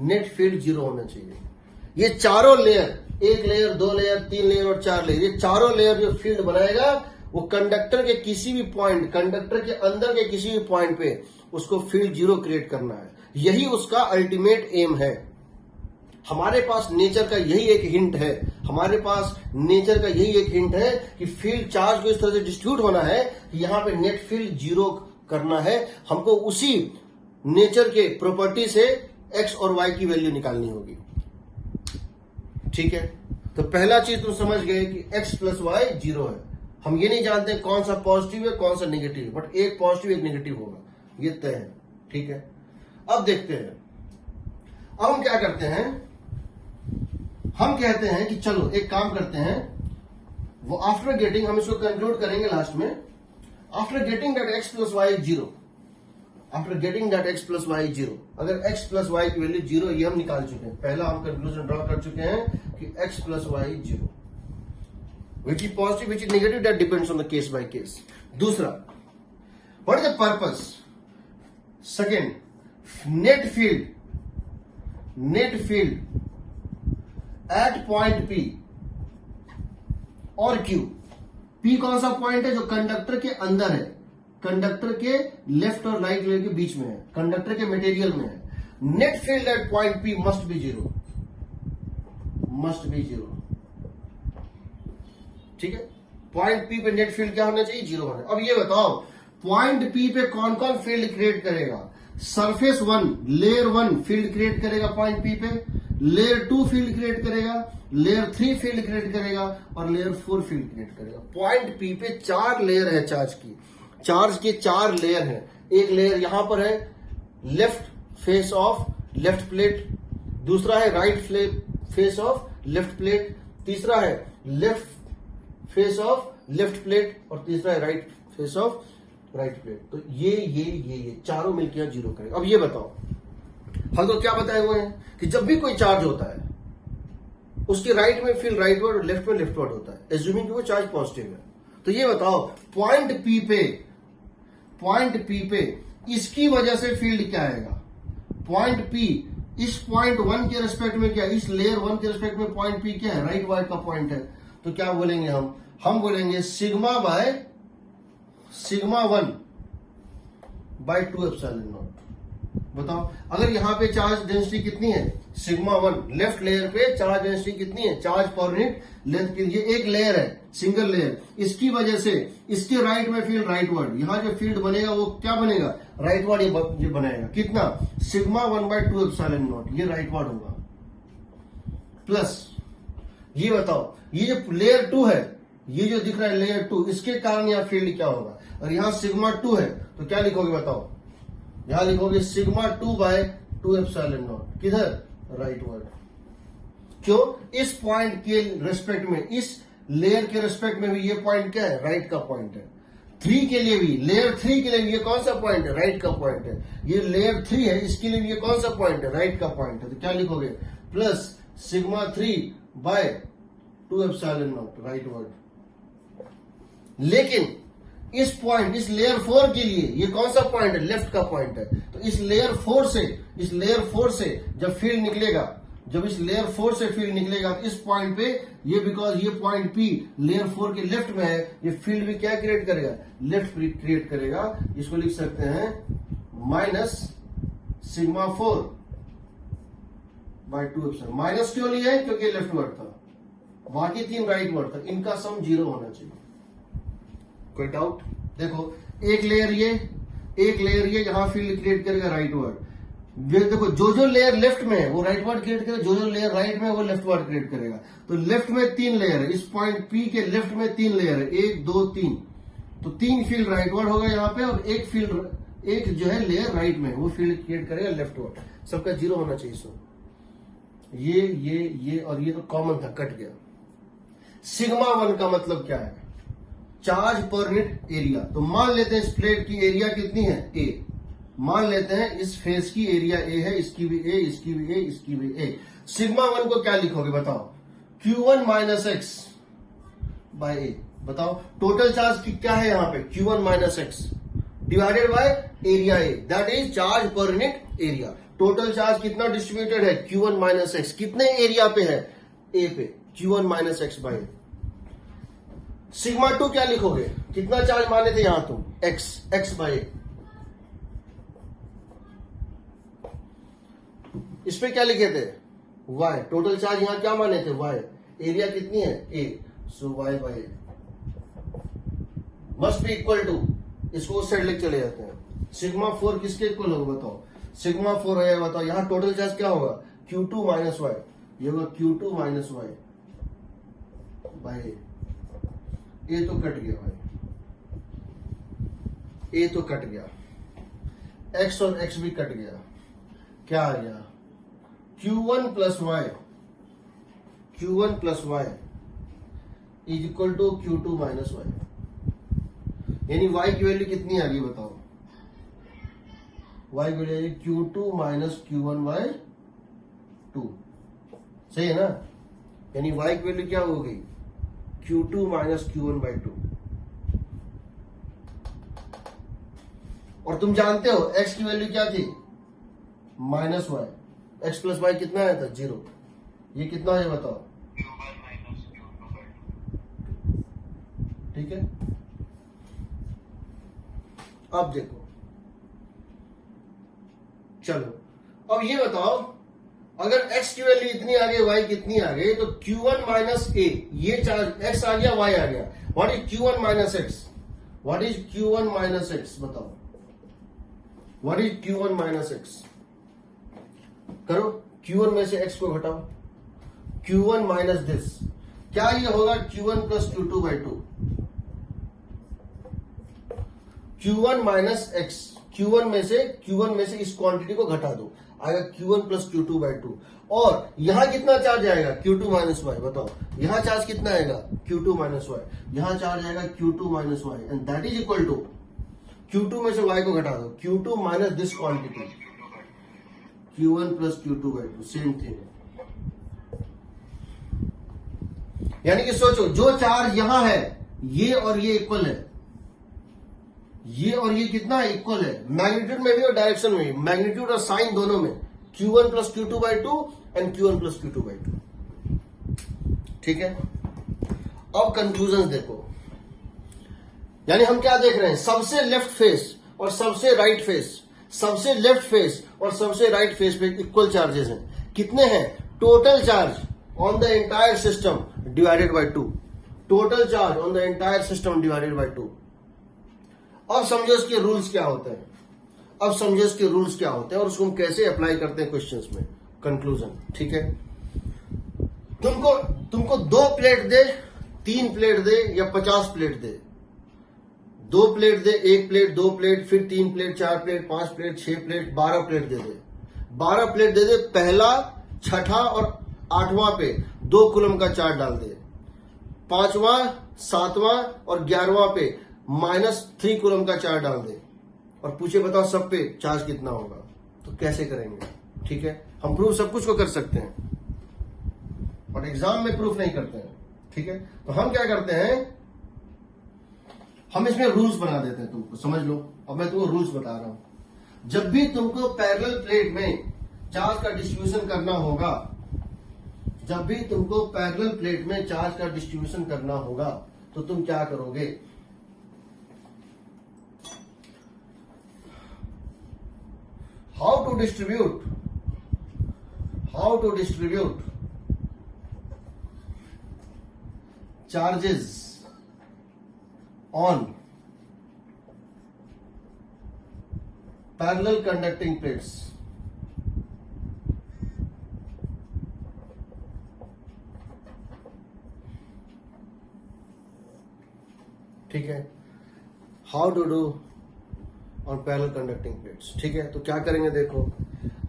नेट फील्ड जीरो होना चाहिए। ये चारों लेयर, 1 लेयर, 2 लेयर, 3 लेयर और 4 लेयर, ये चारों लेयर जो फील्ड बनाएगा, वो कंडक्टर के किसी भी पॉइंट, कंडक्टर के अंदर के किसी भी पॉइंट पे उसको फील्ड जीरो क्रिएट करना है। यही उसका अल्टीमेट एम है। हमारे पास नेचर का यही एक हिंट है, कि फील्ड चार्ज को इस तरह से डिस्ट्रीब्यूट होना है कि यहां पे नेट फील्ड जीरो करना है। हमको उसी नेचर के प्रॉपर्टी से एक्स और वाई की वैल्यू निकालनी होगी। ठीक है, तो पहला चीज तुम समझ गए कि x प्लस वाई जीरो है। हम ये नहीं जानते कौन सा पॉजिटिव है कौन सा नेगेटिव है, बट एक पॉजिटिव एक नेगेटिव होगा, ये तय है। ठीक है, अब देखते हैं। अब हम क्या करते हैं, हम कहते हैं कि चलो एक काम करते हैं, वो आफ्टर गेटिंग, हम इसको कंक्लूड करेंगे लास्ट में। After getting that x plus Y zero, अगर x प्लस वाई की वैल्यू जीरो, ये हम निकाल चुके हैं। पहला हम कंक्लूजन ड्रॉ कर चुके हैं कि x plus Y zero, which is positive which is negative, that depends on the case by case. दूसरा, what is the purpose? Second, net field at point P और Q। P कौन सा point है? जो कंडक्टर के अंदर है, conductor के लेफ्ट और राइट लेयर के बीच में है, कंडक्टर के मटेरियल में है। Net field at point P must be zero. ठीक है, पॉइंट P पे नेट फील्ड क्या होना चाहिए? जीरो होना। अब ये बताओ, पॉइंट P पे कौन कौन फील्ड क्रिएट करेगा? सरफेस 1, लेयर 1 फील्ड क्रिएट करेगा पॉइंट P पे, लेयर 2 फील्ड क्रिएट करेगा, लेयर 3 फील्ड क्रिएट करेगा, और लेयर 4 फील्ड क्रिएट करेगा। पॉइंट P पे 4 लेयर है चार्ज की, चार्ज के 4 लेयर हैं। एक लेयर यहां पर है, left face of left plate, दूसरा है right face of left plate, तीसरा है left face of left plate, और तीसरा है right face of right plate. तो ये चारों मिलकर जीरो करेंगे। अब ये बताओ, हम तो क्या बताए हुए हैं कि जब भी कोई चार्ज होता है, उसके राइट में फील्ड राइटवर्ड और लेफ्ट में लेफ्टवर्ड होता है, एज्यूमिंग कि वो चार्ज पॉजिटिव है। तो ये बताओ, पॉइंट P पे इसकी वजह से फील्ड क्या आएगा? पॉइंट P इस पॉइंट 1 के रेस्पेक्ट में क्या, इस लेयर 1 के रेस्पेक्ट में पॉइंट P क्या है? राइट वाइड का पॉइंट है। तो क्या बोलेंगे हम बोलेंगे सिग्मा 1 बाय 2 एप्सिलॉन नॉट। बताओ, अगर यहां पे चार्ज डेंसिटी कितनी है? सिग्मा 1। लेफ्ट लेयर पे चार्ज डेंसिटी कितनी है? चार्ज पर यूनिट लेंथ की। ये एक लेयर है, सिंगल लेयर, इसकी वजह से इसके राइट में फील्ड राइटवर्ड, यहां जो फील्ड बनेगा वो क्या बनेगा? राइटवर्ड ये बनाएगा। कितना? सिग्मा 1 बाय 2 एप्सिलॉन नॉट, ये राइटवर्ड होगा। प्लस ये बताओ, ये जो लेयर 2 है, ये जो दिख रहा है लेयर 2, इसके कारण यहां फील्ड क्या होगा? और यहां सिग्मा 2 है, तो क्या लिखोगे बताओ? यहां लिखोगे सिग्मा 2 बाय 2 एप्सिलॉन नॉट। किधर? राइटवर्ड। क्यों? इस पॉइंट के रेस्पेक्ट में, इस लेयर के रेस्पेक्ट में भी ये पॉइंट क्या है? राइट का पॉइंट है। 3 के लिए भी, लेयर 3 के लिए भी ये कौन सा पॉइंट है? राइट का पॉइंट है। ये लेयर 3 है, इसके लिए भी ये कौन सा पॉइंट है? राइट का पॉइंट है। तो क्या लिखोगे? Plus sigma 3 by 2 epsilon naught, right word. लेकिन इस पॉइंट, इस लेयर 4 के लिए ये कौन सा पॉइंट है? लेफ्ट का पॉइंट है। तो इस लेयर 4 से जब फील्ड निकलेगा, जब इस लेयर 4 से फील्ड निकलेगा तो इस पॉइंट पे ये, बिकॉज ये पॉइंट पी लेयर 4 के लेफ्ट में है, ये फील्ड भी क्या क्रिएट करेगा? लेफ्ट क्रिएट करेगा। इसको लिख सकते हैं minus sigma 4 by 2 epsilon. Minus क्यों लिया है? क्योंकि लेफ्ट वर्ड था, बाकी 3 राइट वर्ड था, इनका सम 0 होना चाहिए। कोई डाउट? देखो एक लेयर ये यहां फील्ड क्रिएट करेगा राइट वर्ड। देखो जो लेयर लेफ्ट में है वो राइट वर्ड क्रिएट करेगा, जो लेयर राइट में है वो लेफ्ट वर्ड क्रिएट करेगा। तो लेफ्ट में 3 लेयर है, इस पॉइंट पी के लेफ्ट में 3 लेयर है, 1 2 3। तो 3 फील्ड राइट वर्ड होगा यहाँ पे, और एक जो है लेयर राइट में वो फील्ड क्रिएट करेगा लेफ्ट वर्ड। सबका 0 होना चाहिए। सो ये और ये तो कॉमन था, कट गया। सिग्मा 1 का मतलब क्या है? Charge per unit area. तो मान लेते हैं इस प्लेट की एरिया कितनी है? ए। मान लेते हैं इस फेस की एरिया ए है, इसकी भी ए, इसकी भी ए, इसकी भी ए। सिग्मा 1 को क्या लिखोगे बताओ? Q1 माइनस एक्स बाय ए। बताओ टोटल चार्ज की क्या है यहाँ पे? Q1 minus x divided by area A, that is charge per unit area. Total charge कितना डिस्ट्रीब्यूटेड है? Q1 minus x. कितने एरिया पे है? ए पे, Q1 माइनस एक्स बाय ए। सिग्मा 2 क्या लिखोगे? कितना चार्ज माने थे यहां तुम? एक्स बाय ए। इस पे क्या लिखे थे? y। टोटल चार्ज यहां क्या माने थे? y। एरिया कितनी है? a। So y by A must be equal to, इसको उस साइड लेके चले जाते हैं। सिग्मा 4 किसके इक्वल होगा बताओ? सिग्मा 4 हो जाएगा, बताओ यहां टोटल चार्ज क्या होगा? Q2 minus Y. ये होगा Q2 माइनस वाई बाय ए। ए तो कट गया भाई, ए तो कट गया, x और x भी कट गया। क्या आ गया? Q1 plus y, Q1 plus y is equal to Q2 minus y. यानी y की वैल्यू कितनी आ गई बताओ? y की वैल्यू आ गई Q2 माइनस Q1 बाय 2। सही है ना? यानी y की वैल्यू क्या हो गई? Q2 minus Q1 bye 2। और तुम जानते हो x की वैल्यू क्या थी? Minus y. x plus y कितना आया था? 0। ये कितना है बताओ? Q1 minus Q2 by 2। ठीक है, अब देखो, चलो अब ये बताओ, अगर x की वैल्यू इतनी आ गई, y कितनी आ गई, तो Q1 माइनस a, ये चार्ज x आ गया, y आ गया। What is Q1 minus x? What is Q1 minus x? बताओ what is Q1 minus x? करो, Q1 में से x को घटाओ, Q1 माइनस दिस, क्या ये होगा? Q1 plus Q2 by 2। Q1 minus x, Q1 में से इस क्वांटिटी को घटा दो, आएगा Q1 प्लस Q2 बाय 2। और यहां कितना चार्ज आएगा? Q2 minus Y. बताओ यहां चार्ज कितना आएगा? Q2 minus Y. यहां चार्ज आएगा Q2 minus y, and that is equal to Q2 में से y को घटा दो, Q2 minus this quantity, Q1 plus Q2 by 2, same thing. यानी कि सोचो, जो चार्ज यहां है ये और ये इक्वल है, ये और ये कितना है? इक्वल है, मैग्नीट्यूड में भी और डायरेक्शन में भी, मैग्नीट्यूड और साइन दोनों में। Q1 plus Q2 by 2 and Q1 plus Q2 by 2। ठीक है, अब कंक्लूजन देखो, यानी हम क्या देख रहे हैं? सबसे लेफ्ट फेस और सबसे राइट फेस, सबसे लेफ्ट फेस और सबसे राइट फेस पे इक्वल चार्जेस हैं। कितने हैं? Total charge on the entire system divided by 2। Total charge on the entire system divided by 2। अब समझो इसके रूल्स क्या होते हैं, अब समझो इसके रूल्स क्या होते हैं और उसको हम कैसे अप्लाई करते हैं क्वेश्चंस में। कंक्लूजन, ठीक है, तुमको 2 प्लेट दे, 3 प्लेट दे या 50 प्लेट दे, 2 प्लेट दे, 1 प्लेट, 2 प्लेट, फिर 3 plate, 4 plate, 5 plate, 6 plate, 12 plate दे दे, 12 प्लेट दे दे, पहला, छठा और 8वां पे 2 कूलम का चार्ज डाल दे, 5वां 7वां और 11वां पे -3 कूलम का चार्ज डाल दे और पूछे बताओ सब पे चार्ज कितना होगा, तो कैसे करेंगे? ठीक है, हम प्रूफ सब कुछ को कर सकते हैं और एग्जाम में प्रूफ नहीं करते हैं। ठीक है, तो हम क्या करते हैं, हम इसमें रूल्स बना देते हैं, तुमको समझ लो। अब मैं तुमको रूल्स बता रहा हूं। जब भी तुमको पैरेलल प्लेट में चार्ज का डिस्ट्रीब्यूशन करना होगा, जब भी तुमको पैरेलल प्लेट में चार्ज का डिस्ट्रीब्यूशन करना होगा, तो तुम क्या करोगे? How to distribute charges on parallel conducting plates. ठीक है, how to do on parallel conducting plates. ठीक है, तो क्या करेंगे, देखो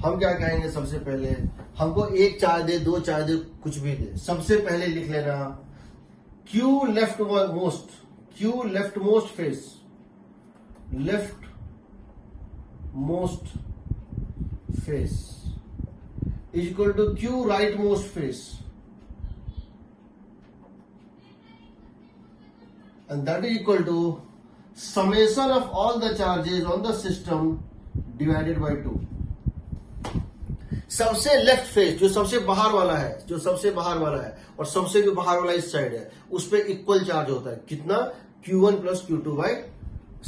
हम क्या कहेंगे, सबसे पहले हमको एक चार्ज दे, 2 चार्ज दे, कुछ भी दे, सबसे पहले लिख लेना Q leftmost face is equal to Q rightmost face, and that is equal to summation of all the charges on the system divided by 2. सबसे लेफ्ट फेस जो सबसे बाहर वाला है और सबसे जो बाहर वाला इस साइड है, उस पे इक्वल चार्ज होता है, कितना? Q1 plus Q2 by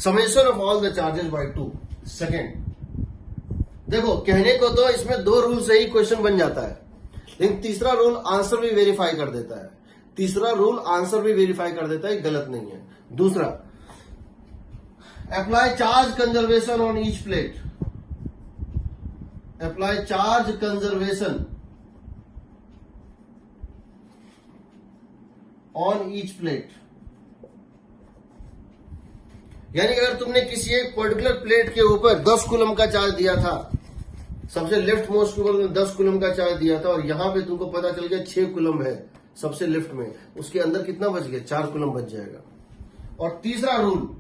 summation of all the charges by 2 second. देखो कहने को तो इसमें 2 रूल से ही क्वेश्चन बन जाता है, लेकिन तीसरा रूल आंसर भी वेरीफाई कर देता है, गलत नहीं है। दूसरा, apply charge conservation on each plate, apply charge conservation on each plate। यानी अगर तुमने किसी एक पर्टिकुलर प्लेट के ऊपर 10 कूलम का चार्ज दिया था, सबसे लेफ्ट मोस्ट के ऊपर 10 कूलम का चार्ज दिया था, और यहां पे तुमको पता चल गया 6 कूलम है सबसे लेफ्ट में, उसके अंदर कितना बच गया? 4 कूलम बच जाएगा। और तीसरा rule,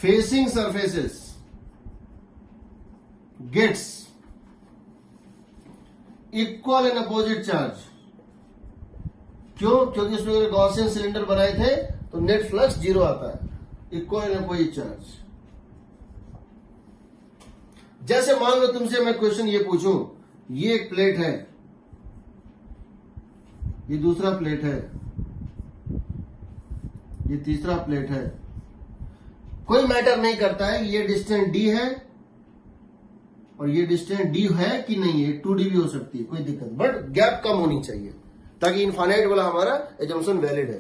facing surfaces gets equal and opposite charge। क्यों? क्योंकि उसमें अगर गॉसियन सिलेंडर बनाए थे तो नेट फ्लक्स 0 आता है, इक्वल एंड अपोजिट चार्ज। जैसे मान लो तुमसे मैं क्वेश्चन ये पूछूं, ये एक प्लेट है, ये दूसरा प्लेट है, ये तीसरा प्लेट है, कोई मैटर नहीं करता है ये डिस्टेंस d है और ये डिस्टेंस d है कि नहीं है, 2d भी हो सकती है, कोई दिक्कत, बट गैप कम होनी चाहिए ताकि इनफाइनाइट वाला हमारा एजम्पशन वैलिड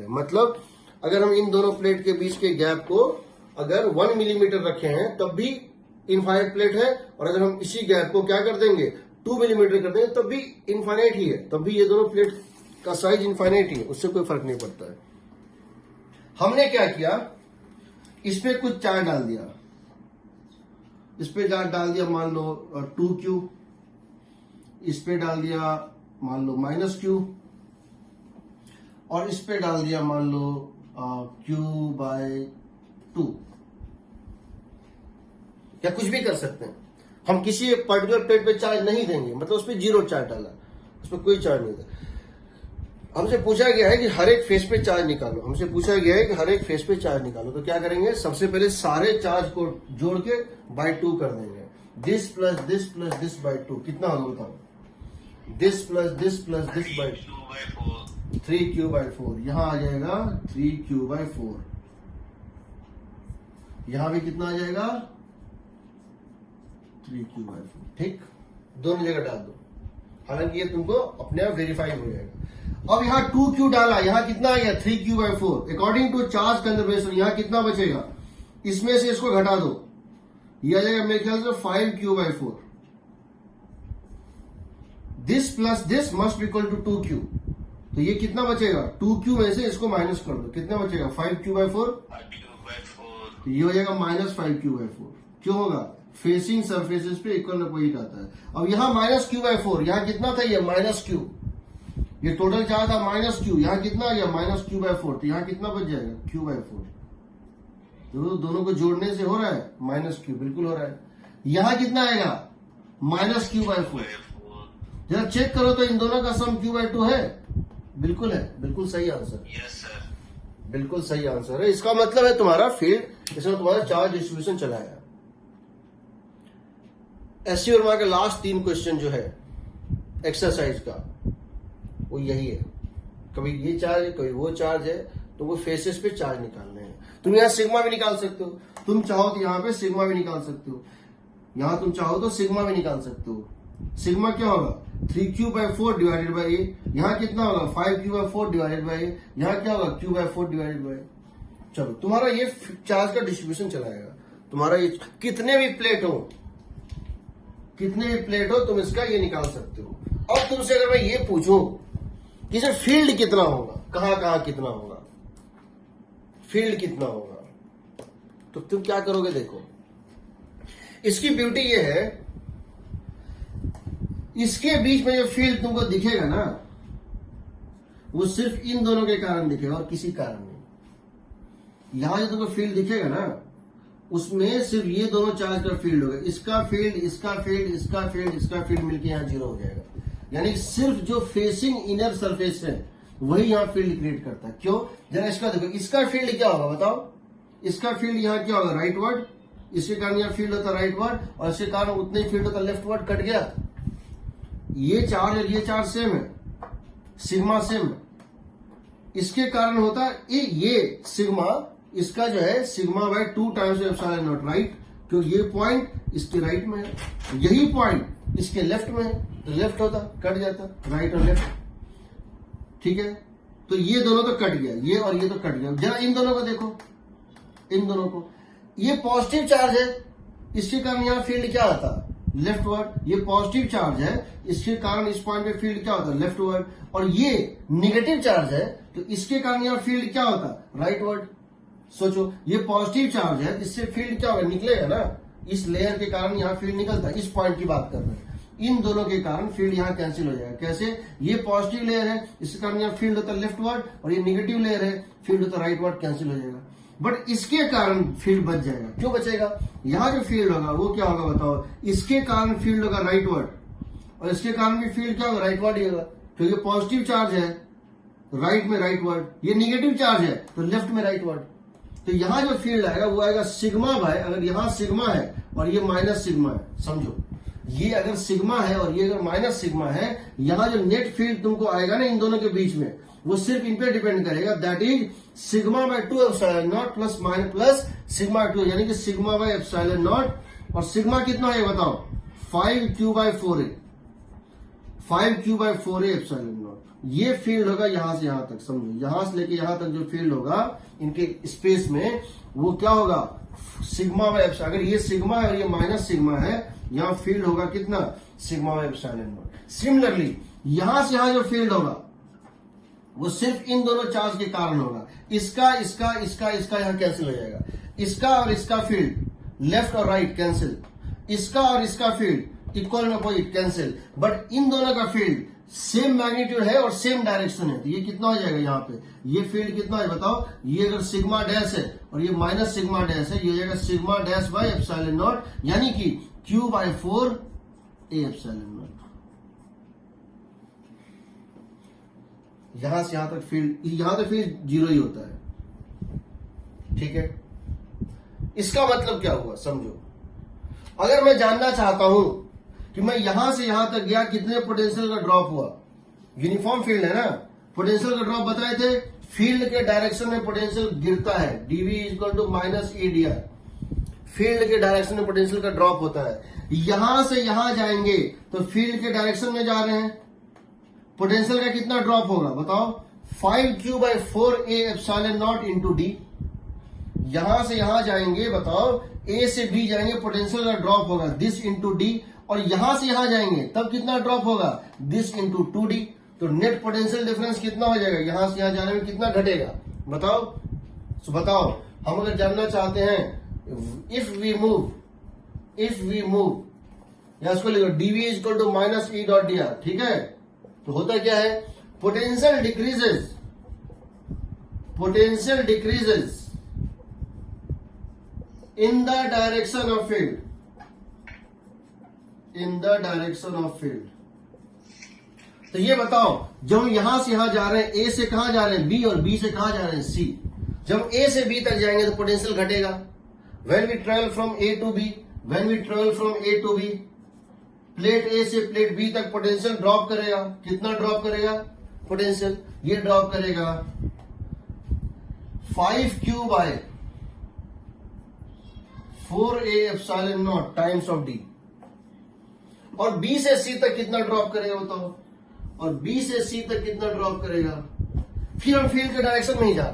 है। मतलब अगर हम इन दोनों प्लेट के बीच के गैप को अगर 1 मिलीमीटर रखे हैं तब भी इनफाइनाइट प्लेट है, और अगर हम इसी गैप को क्या कर देंगे 2 मिलीमीटर कर देंगे तब भी इनफाइनाइट ही है, तब भी ये दोनों प्लेट का साइज इनफाइनाइट ही है, उससे कोई फर्क नहीं पड़ता है। हमने क्या किया, इस पे कुछ चार्ज डाल दिया, इस पे चार्ज डाल दिया मान लो 2Q, इस पे डाल दिया मान लो -Q, और इस पे डाल दिया मान लो Q/2, या कुछ भी कर सकते हैं। हम किसी पर्टिकुलर प्लेट पे चार्ज नहीं देंगे, मतलब उस पे 0 चार्ज डाला, उस पर कोई चार्ज नहीं था। हमसे पूछा गया है कि हर एक फेस पे चार्ज निकालो, तो क्या करेंगे, सबसे पहले सारे चार्ज को जोड़ के बाय 2 कर देंगे, this plus this plus this by 2 कितना होगा बताओ, this plus this by 3Q/4, यहां आ जाएगा 3Q/4, यहां भी कितना आ जाएगा 3Q/4, ठीक, दोनों जगह डाल दो, हालांकि ये तुमको अपने आप वेरीफाई हो जाएगा। अब यहाँ 2Q डाला, यहाँ कितना आ गया 3Q/4, according to charge conservation यहाँ कितना बचेगा, इसमें से इसको घटा दो, ये आ जाएगा मेरे ख्याल से 5Q/4, this plus this must equal to 2Q, तो ये कितना बचेगा 2Q में से इसको माइनस कर दो, कितना बचेगा 5Q/4, तो ये हो जाएगा -5Q/4, क्यों होगा? फेसिंग सरफेसेस पे इक्वल अपोजिट आता है। अब यहाँ माइनस क्यू बाई 4, यहाँ कितना था ये? Minus Q. ये टोटल चार्ज था माइनस क्यू, यहाँ कितना आ गया? Minus Q by 4। तो यहाँ कितना बच जाएगा? Q by 4। दोनों को जोड़ने से हो रहा है माइनस क्यू, बिल्कुल हो रहा है। यहाँ कितना आएगा? Minus Q by 4। जरा चेक करो तो इन दोनों का सम क्यू बाई 2 है? बिल्कुल है, बिल्कुल सही आंसर, यस सर। बिल्कुल सही आंसर है। इसका मतलब है तुम्हारा फील्ड, इसमें तुम्हारा चार्ज डिस्ट्रीब्यूशन चला है। एससी वर्मा का लास्ट 3 क्वेश्चन जो है एक्सरसाइज का, वो यही है। कभी ये चार्ज है, कभी वो चार्ज है, तो वो फेसेस पे चार्ज निकालने हैं। तुम यहाँ सिग्मा भी निकाल सकते हो, तुम चाहो तो यहाँ पे सिग्मा भी निकाल सकते हो, यहाँ तुम चाहो तो सिग्मा भी निकाल सकते हो। सिग्मा क्या होगा? 3q बाई 4 डिवाइडेड बाई ए। यहाँ कितना होगा? 5q बाई 4 डिवाइडेड बाई ए। यहाँ क्या होगा? q by 4 divided by. चलो तुम्हारा ये चार्ज का डिस्ट्रीब्यूशन चलाएगा। तुम्हारा ये कितने भी प्लेट हो, कितने भी प्लेट हो, तुम इसका ये निकाल सकते हो। अब तुमसे अगर मैं ये पूछूं कि सर फील्ड कितना होगा, कहां कहां कितना होगा, फील्ड कितना होगा, तो तुम क्या करोगे? देखो, इसकी ब्यूटी ये है, इसके बीच में जो फील्ड तुमको दिखेगा ना, वो सिर्फ इन दोनों के कारण दिखेगा और किसी कारण नहीं। यहां जो तुमको फील्ड दिखेगा ना, उसमें सिर्फ ये दोनों चार्ज का फील्ड होगा। इसका फील्ड, इसका फील्ड, इसका फील्ड, इसका फील्ड मिलके यहाँ 0 हो जाएगा। यानी सिर्फ जो फेसिंग इनर सरफेस है वही यहाँ फील्ड क्रिएट करता है। क्यों? जरा इसका देखो, इसका फील्ड क्या होगा बताओ? इसका फील्ड यहाँ क्या होगा? Right word. इसके कारण यहाँ फील्ड होता है राइट वर्ड, और इसके कारण उतने ही फील्ड होता है लेफ्ट वर्ड। कट गया। ये चार्ज और ये चार्ज सेम है, सिग्मा सेम है। इसके कारण होता है ये सिग्मा, इसका जो है sigma by 2 times epsilon naught, right? क्योंकि ये पॉइंट इसके राइट में है, यही पॉइंट इसके लेफ्ट में है, तो लेफ्ट होता, कट जाता, राइट और लेफ्ट। ठीक है, तो ये दोनों तो कट गया, ये और ये तो कट गया। जरा इन दोनों को देखो, इन दोनों को, ये पॉजिटिव चार्ज है, इसके कारण यहाँ फील्ड क्या आता? Left word. ये पॉजिटिव चार्ज है, इसके कारण इस पॉइंट पे फील्ड क्या होता है? Left word. और ये निगेटिव चार्ज है, तो इसके कारण यहाँ फील्ड क्या होता? Right word. सोचो, ये पॉजिटिव चार्ज है, इससे फील्ड क्या होगा? निकलेगा ना। इस लेयर के कारण यहाँ फील्ड निकलता है। इस पॉइंट की बात कर रहे हैं। इन दोनों के कारण फील्ड यहाँ कैंसिल हो जाएगा। कैसे? ये पॉजिटिव लेयर है, इसके कारण यहाँ फील्ड होता है लेफ्ट वर्ड, और ये निगेटिव लेयर है, फील्ड होता है राइट वर्ड, कैंसिल हो जाएगा। बट इसके कारण फील्ड बच जाएगा। क्यों बचेगा? यहाँ जो फील्ड होगा वो क्या होगा बताओ? इसके कारण फील्ड होगा राइट वर्ड, और इसके कारण भी फील्ड क्या होगा? राइट वर्ड ही होगा। क्योंकि पॉजिटिव चार्ज है, राइट में राइट वर्ड, ये निगेटिव चार्ज है तो लेफ्ट में राइट वर्ड। तो यहाँ जो फील्ड आएगा वो आएगा सिग्मा बाय, अगर यहाँ सिग्मा है और ये माइनस सिग्मा है, समझो ये अगर सिग्मा है और ये अगर माइनस सिग्मा है, यहाँ जो नेट फील्ड तुमको आएगा ना इन दोनों के बीच में, वो सिर्फ इन पे डिपेंड करेगा। That is sigma by 2 epsilon naught plus minus plus sigma 2, यानी कि सिग्मा बाय एप्सिलॉन नॉट। और सिग्मा कितना है बताओ? 5q by 4a, 5q by 4a epsilon naught. ये फील्ड होगा यहां से यहां तक, समझो यहां से लेके यहां तक जो फील्ड होगा इनके स्पेस में, वो क्या होगा? Sigma by epsilon. अगर ये सिग्मा है और ये माइनस सिग्मा है, यहाँ फील्ड होगा कितना? Sigma by epsilon not. Similarly यहां से यहां जो फील्ड होगा वो सिर्फ इन दोनों चार्ज के कारण होगा। इसका इसका इसका इसका यहाँ कैंसिल हो जाएगा। इसका और इसका फील्ड लेफ्ट और राइट कैंसिल, इसका और इसका फील्ड इक्वल में अपोजिट कैंसिल। बट इन दोनों का फील्ड सेम मैग्नीट्यूड है और सेम डायरेक्शन है, तो ये कितना हो जाएगा? यहाँ पे ये फील्ड कितना है बताओ? ये अगर सिग्मा डैश है और ये माइनस सिग्मा डैश है, ये हो जाएगा sigma dash by epsilon naught, यानी कि q bye 4a epsilon not. यहां से यहां तक फील्ड, यहां तक फील्ड 0 ही होता है। ठीक है, इसका मतलब क्या हुआ समझो। अगर मैं जानना चाहता हूं कि मैं यहां से यहां तक गया, कितने पोटेंशियल का ड्रॉप हुआ, यूनिफॉर्म फील्ड है ना, पोटेंशियल का ड्रॉप बताए थे, फील्ड के डायरेक्शन में पोटेंशियल गिरता है, dv equal to minus ADI, field के डायरेक्शन में पोटेंशियल का ड्रॉप होता है। यहां से यहां जाएंगे तो फील्ड के डायरेक्शन में जा रहे हैं, पोटेंशियल का कितना ड्रॉप होगा बताओ? 5q by 4a epsilon naught into D. यहां से यहां जाएंगे बताओ, a से b जाएंगे, पोटेंशियल का ड्रॉप होगा दिस इंटू डी, और यहां से यहां जाएंगे तब कितना ड्रॉप होगा? This into 2d। तो नेट पोटेंशियल डिफरेंस कितना हो जाएगा? यहां से यहां जाने में कितना घटेगा बताओ? बताओ, हम अगर जानना चाहते हैं if we move if we move, या इसको लिखो dv is equal to minus E dot D R, ठीक है। तो होता क्या है, potential decreases in the direction of field, तो ये बताओ, जब हम यहां से यहां जा रहे हैं, ए से कहां जा रहे हैं, बी, और बी से कहां जा रहे हैं, सी। जब ए से बी तक जाएंगे तो पोटेंशियल घटेगा। When we travel from A to B, plate A से प्लेट बी तक पोटेंशियल ड्रॉप करेगा। कितना ड्रॉप करेगा पोटेंशियल? ये ड्रॉप करेगा 5q by 4a epsilon naught times of D. और बी से सी तक कितना ड्रॉप करेगा बताओ? और बी से सी तक कितना ड्रॉप करेगा? फिर हम फील्ड के डायरेक्शन में ही जा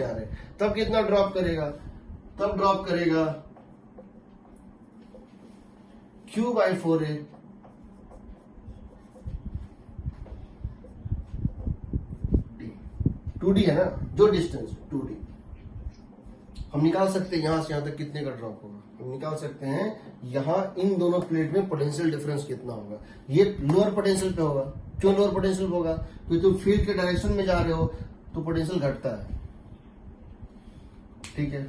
रहे हैं, तब कितना ड्रॉप करेगा? तब ड्रॉप करेगा q by 4a। To D है ना, जो डिस्टेंस 2d। हम निकाल सकते हैं यहां से यहां तक कितने का ड्रॉप होगा। हम निकाल सकते हैं यहां इन दोनों प्लेट में पोटेंशियल डिफरेंस कितना होगा। ये लोअर पोटेंशियल पे होगा। क्यों लोअर पोटेंशियल होगा? क्योंकि तुम फील्ड के डायरेक्शन में जा रहे हो तो पोटेंशियल घटता है, ठीक है।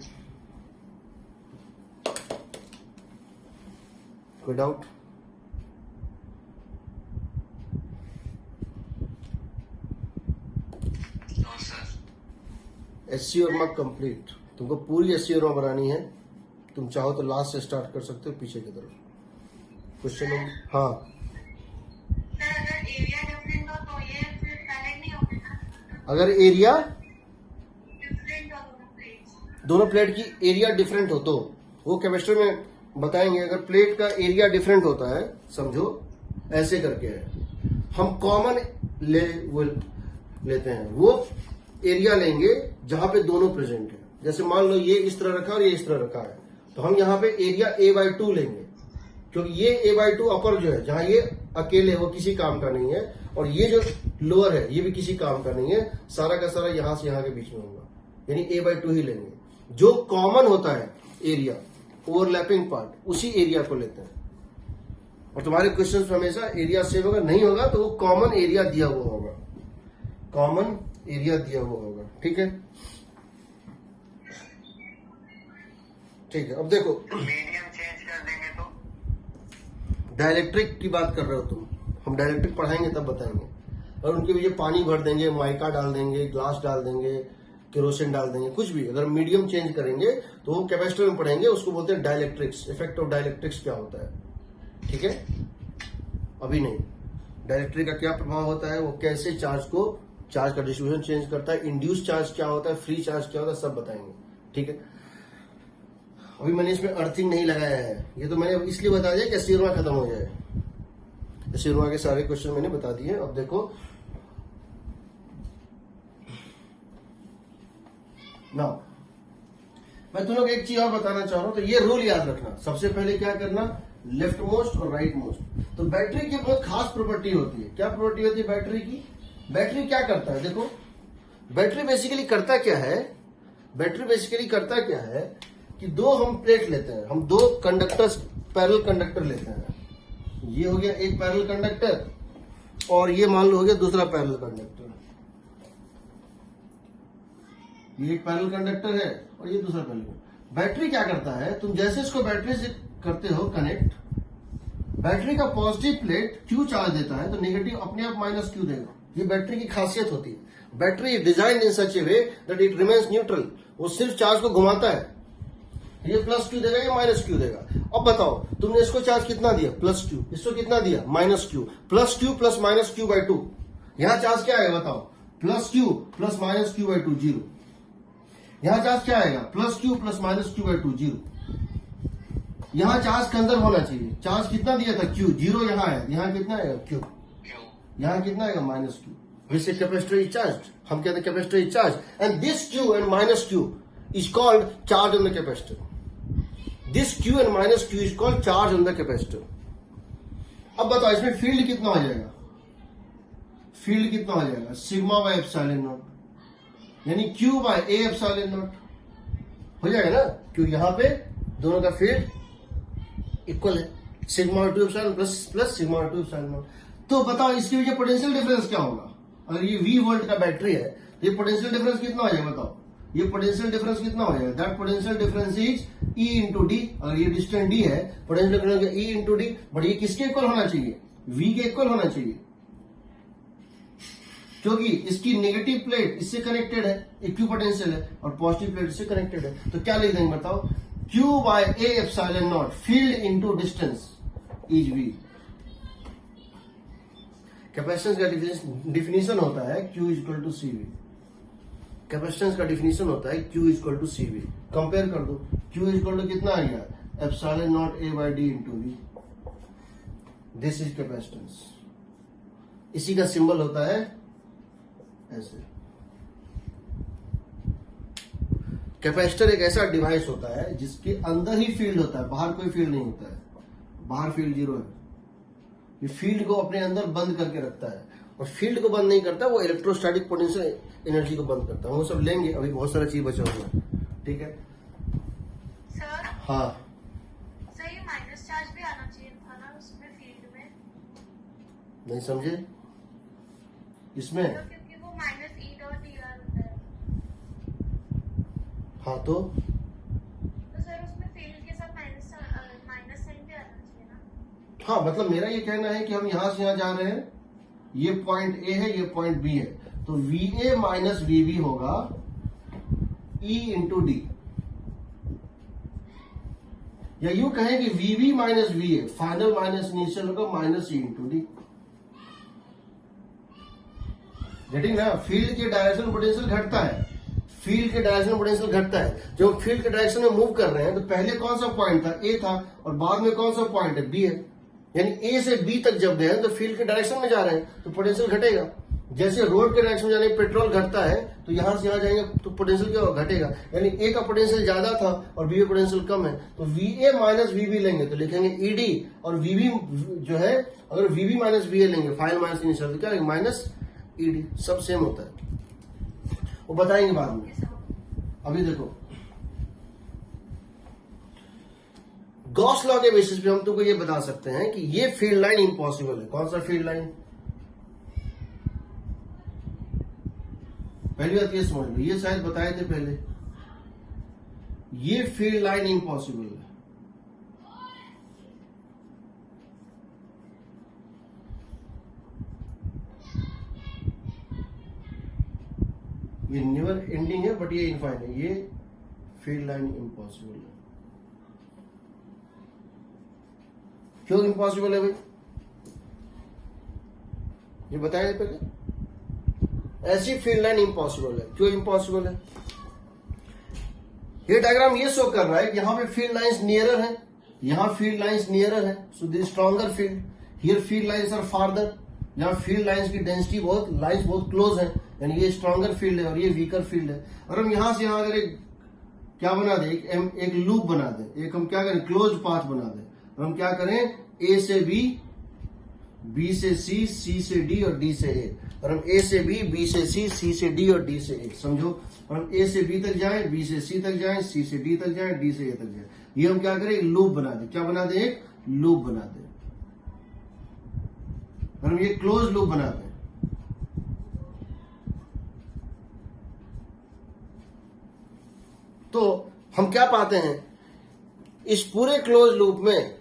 कोई डाउट? No sir. एससी और मार्क कंप्लीट। तुमको पूरी एससी और बनानी है। तुम चाहो तो लास्ट से स्टार्ट कर सकते हो, पीछे की तरफ क्वेश्चन। हाँ, सर अगर एरिया डिफरेंट हो तो ये फिर पैलेट नहीं होगा ना? अगर एरिया डिफरेंट हो दोनों प्लेट की एरिया डिफरेंट हो तो वो केमिस्ट्री में बताएंगे। अगर प्लेट का एरिया डिफरेंट होता है, समझो ऐसे करके है, हम कॉमन लेते हैं, वो एरिया लेंगे जहां पे दोनों प्रेजेंट है। जैसे मान लो ये इस तरह रखा और ये इस तरह रखा है, तो हम यहाँ पे एरिया a/2 लेंगे, क्योंकि ये a/2 अपर जो है, जहां ये अकेले वो किसी काम का नहीं है, और ये जो लोअर है ये भी किसी काम का नहीं है। सारा का सारा यहां से यहां के बीच में होगा, यानी a/2 ही लेंगे। जो कॉमन होता है एरिया, ओवरलैपिंग पार्ट, उसी एरिया को लेते हैं। और तुम्हारे क्वेश्चन में हमेशा एरिया सेम होगा, नहीं होगा तो वो कॉमन एरिया दिया हुआ होगा, ठीक है। ठीक है, अब देखो मीडियम चेंज कर देंगे तो? डाइलेक्ट्रिक की बात कर रहे हो तुम, हम डाइलेक्ट्रिक पढ़ाएंगे तब बताएंगे। और उनके लिए पानी भर देंगे, माइका डाल देंगे, ग्लास डाल देंगे, केरोसिन डाल देंगे, कुछ भी। अगर मीडियम चेंज करेंगे तो वो केमिस्ट्री में पढ़ेंगे, उसको बोलते हैं डाइलेक्ट्रिक्स। इफेक्ट ऑफ डाइलेक्ट्रिक्स क्या होता है, ठीक है। अभी नहीं, डाइलेक्ट्रिक का क्या प्रभाव होता है, वो कैसे चार्ज का डिस्ट्रीब्यूशन चेंज करता है, इंड्यूस चार्ज क्या होता है, फ्री चार्ज क्या होता है, सब बताएंगे, ठीक है। अभी मैंने इसमें अर्थिंग नहीं लगाया है, ये तो मैंने इसलिए बता दिया कि एसिरमा खत्म हो जाए। एसिरमा के सारे क्वेश्चन मैंने बता दिए। अब देखो ना, मैं तुम लोग एक चीज और बताना चाह रहा हूं, तो ये रूल याद रखना। सबसे पहले क्या करना, लेफ्ट मोस्ट और राइट मोस्ट। तो बैटरी की बहुत खास प्रॉपर्टी होती है। क्या प्रॉपर्टी होती है बैटरी की? बैटरी क्या करता है, देखो बैटरी बेसिकली करता क्या है कि दो हम प्लेट लेते हैं, हम दो कंडक्टर्स, पैरेलल कंडक्टर लेते हैं। ये हो गया एक पैरेलल कंडक्टर, और ये मान लो हो गया दूसरा पैरेलल कंडक्टर। ये एक पैरेलल कंडक्टर है और ये दूसरा पैरेलल। बैटरी क्या करता है, तुम जैसे इसको बैटरी से करते हो कनेक्ट, बैटरी का पॉजिटिव प्लेट Q चार्ज देता है तो नेगेटिव अपने आप माइनस Q देगा। ये बैटरी की खासियत होती है। Battery design in such A way that it remains neutral. वो सिर्फ चार्ज को घुमाता है, ये प्लस Q देगा, ये माइनस Q देगा। अब बताओ तुमने इसको चार्ज कितना दिया, प्लस Q, इसको कितना दिया, minus Q। Plus Q plus minus Q/2। यहां चार्ज क्या आएगा बताओ, plus Q plus minus Q/2, 0। यहां चार्ज क्या आएगा, plus Q plus minus Q/2, 0। यहां चार्ज कंजर्व होना चाहिए। चार्ज कितना दिया था, Q, 0 यहां है, यहां कितना आएगा, Q, यहां कितना आएगा, माइनस Q। वैसे कैपेसिटर इज चार्ज, हम कहते हैं capacitor is charge, and this Q and minus Q is called charge on the capacitor. This Q and minus Q is called charge on the capacitor. अब बताओ इसमें field कितना हो जाएगा, सिग्मा बाय एप्सिलॉन नॉट, यानी Q by A epsilon naught हो जाएगा ना, क्योंकि यहां पे दोनों का फील्ड इक्वल है sigma two epsilon plus sigma two epsilon. तो बताओ इसकी वजह पोटेंशियल डिफरेंस क्या होगा? अगर ये V वोल्ट का बैटरी है तो ये पोटेंशियल डिफरेंस कितना हो जाएगा बताओ? ये पोटेंशियल डिफरेंस कितना हो जाएगा? That potential difference is E into D. अगर ये डिस्टेंस D है, potential difference E into D, but ये किसके इक्वल होना चाहिए? V के इक्वल होना चाहिए, क्योंकि इसकी नेगेटिव प्लेट इससे कनेक्टेड है, इक्वी पोटेंशियल है, और पॉजिटिव प्लेट इससे कनेक्टेड है। तो क्या लिख देंगे बताओ? Q by A epsilon naught field into distance is V। Capacitance का डिफिनीशन होता है Q equal to CV। Capacitance का डिफिनीशन होता है Q equal to CV। Compare कर दो, Q इक्वल टू कितना आ गया? Epsilon naught A by D into V। This is capacitance. इसी का सिंबल होता है ऐसे। कैपेसिटर एक ऐसा डिवाइस होता है जिसके अंदर ही फील्ड होता है, बाहर कोई फील्ड नहीं होता है। बाहर फील्ड जीरो है। ये फील्ड को अपने अंदर बंद करके रखता है, और फील्ड को बंद नहीं करता, वो इलेक्ट्रोस्टैटिक पोटेंशियल एनर्जी को बंद करता है। वो सब लेंगे, अभी बहुत सारा चीज बचा हुआ है, ठीक है। सर हाँ सर ये माइनस चार्ज भी आना चाहिए था ना उसमें फील्ड में, नहीं समझे इसमें? तो क्योंकि वो minus E dot D are होता है, हाँ तो सर उसमें फील्ड के साथ माइनस साइन भी आना चाहिए ना। हाँ, मतलब मेरा ये कहना है कि हम यहां से यहां जा रहे हैं, ये पॉइंट ए है, ये पॉइंट बी है, तो VA माइनस VB होगा E इंटू डी, या यूं कहें कि VB minus VA final minus initial होगा minus E into D. Getting ना? फील्ड के डायरेक्शन पोटेंशियल घटता है, फील्ड के डायरेक्शन पोटेंशियल घटता है। जब फील्ड के डायरेक्शन में मूव कर रहे हैं तो पहले कौन सा पॉइंट था? A था, और बाद में कौन सा पॉइंट है? B है। यानी A से B तक जब गए तो फील्ड के डायरेक्शन में जा रहे हैं तो पोटेंशियल घटेगा। जैसे रोड के डायरेक्शन में जाने पेट्रोल घटता है तो यहां से यहां जाएंगे तो पोटेंशियल क्या घटेगा। यानी A का पोटेंशियल ज्यादा था और B का पोटेंशियल कम है, तो VA माइनस VB लेंगे तो लिखेंगे ED, और VB जो है, अगर VB माइनस VA लेंगे फाइनल माइनस इनिशियल तो क्या माइनस ED। सब सेम होता है, वो बताएंगे बाद में। अभी देखो, गॉस लॉ के बेसिस पे हम तुमको ये बता सकते हैं कि ये फील्ड लाइन इम्पॉसिबल है। कौन सा फील्ड लाइन? पहली बात ये समझ लो, ये शायद बताए थे पहले, ये फील्ड लाइन इम्पॉसिबल है। ये नेवर एंडिंग है, बट ये इनफाइनाइट है, ये फील्ड लाइन इम्पॉसिबल है। क्यों इम्पॉसिबल है भाई? ये बताया पहले, ऐसी फील्ड लाइन इम्पॉसिबल है। क्यों इम्पॉसिबल है? ये डायग्राम ये शो कर रहा है कि यहां पे फील्ड लाइंस नियरर है, यहां फील्ड लाइंस नियरर है, so this stronger field, here field lines are farther. यहां फील्ड लाइंस की डेंसिटी लाइंस बहुत क्लोज है, यानी ये स्ट्रॉन्गर फील्ड है और ये वीकर फील्ड है। और हम यहां से यहां अगर एक क्या बना दे, एक लूप बना दे, एक हम क्या करें, क्लोज पाथ बना दे, और हम क्या करें, A से B, B से C, C से D और D से A, और हम A से B, B से C, C से D और D से A, समझो। और हम A से B तक जाएं, B से C तक जाएं, C से D तक जाएं, D से A तक जाएं। ये हम क्या करें, एक लूप बना दे। क्या बना दे? एक लूप बना दे, और हम ये क्लोज लूप बना दें। तो हम क्या पाते हैं, इस पूरे क्लोज लूप में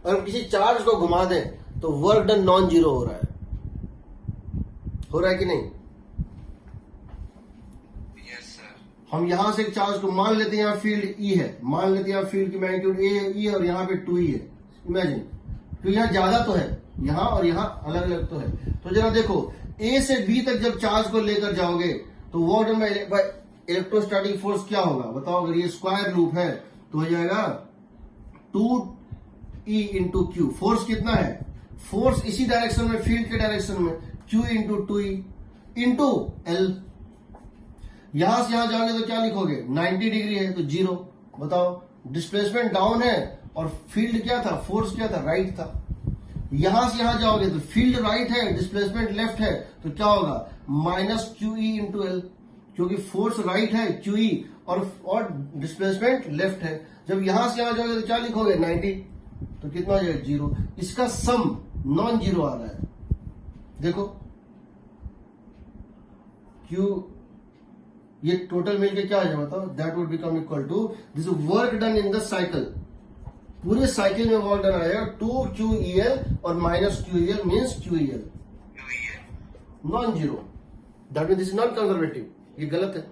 अगर हम किसी चार्ज को घुमा दें तो वर्क डन नॉन जीरो हो रहा है। हो रहा है कि नहीं? Yes sir. हम यहां से एक चार्ज को मान लेते हैं, यहां फील्ड E है, मान लेते हैं यहां फील्ड की मैग्नीट्यूड A E है, और यहां पे 2E है। इमेजिन, तो यहां ज्यादा तो है, यहां और यहां अलग अलग तो है। तो जरा देखो, A से B तक जब चार्ज को लेकर जाओगे तो work done by electrostatic force क्या होगा बताओ? अगर ये स्क्वायर लूप है तो हो जाएगा 2E इंटू क्यू। फोर्स कितना है? फोर्स इसी डायरेक्शन में, फील्ड के डायरेक्शन में, Q into 2E into L। यहां से यहां जाओगे तो क्या लिखोगे? 90 डिग्री है तो 0। बताओ, डिस्प्लेसमेंट डाउन है और फील्ड क्या था, फोर्स क्या था, राइट था। यहां से यहां जाओगे तो फील्ड राइट है, डिस्प्लेसमेंट लेफ्ट है, तो क्या होगा? माइनस QE इंटू L, क्योंकि फोर्स राइट है QE और डिस्प्लेसमेंट लेफ्ट है। जब यहां से यहां जाओगे तो क्या लिखोगे? 90। तो कितना हो जाएगा 0। इसका सम नॉन जीरो आ रहा है, देखो Q ये टोटल मिलके क्या आ जाएगा बताओ, that would become equal to this work done in the cycle, पूरे साइकिल में वर्क डन आएगा 2QEL और minus QEL means QEL non zero, that mean this is not conservative, ये गलत है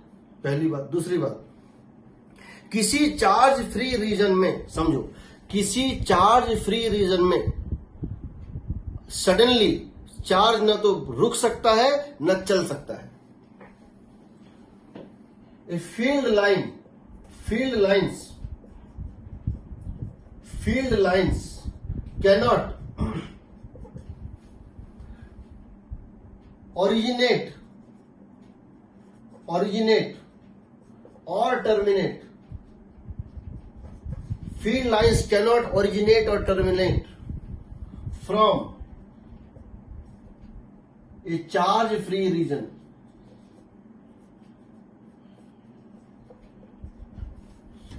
पहली बात। दूसरी बात, किसी चार्ज फ्री रीजन में, समझो किसी चार्ज फ्री रीजन में सडनली चार्ज न तो रुक सकता है न चल सकता है। A field lines cannot originate or terminate. Field lines cannot originate or terminate from a charge free region.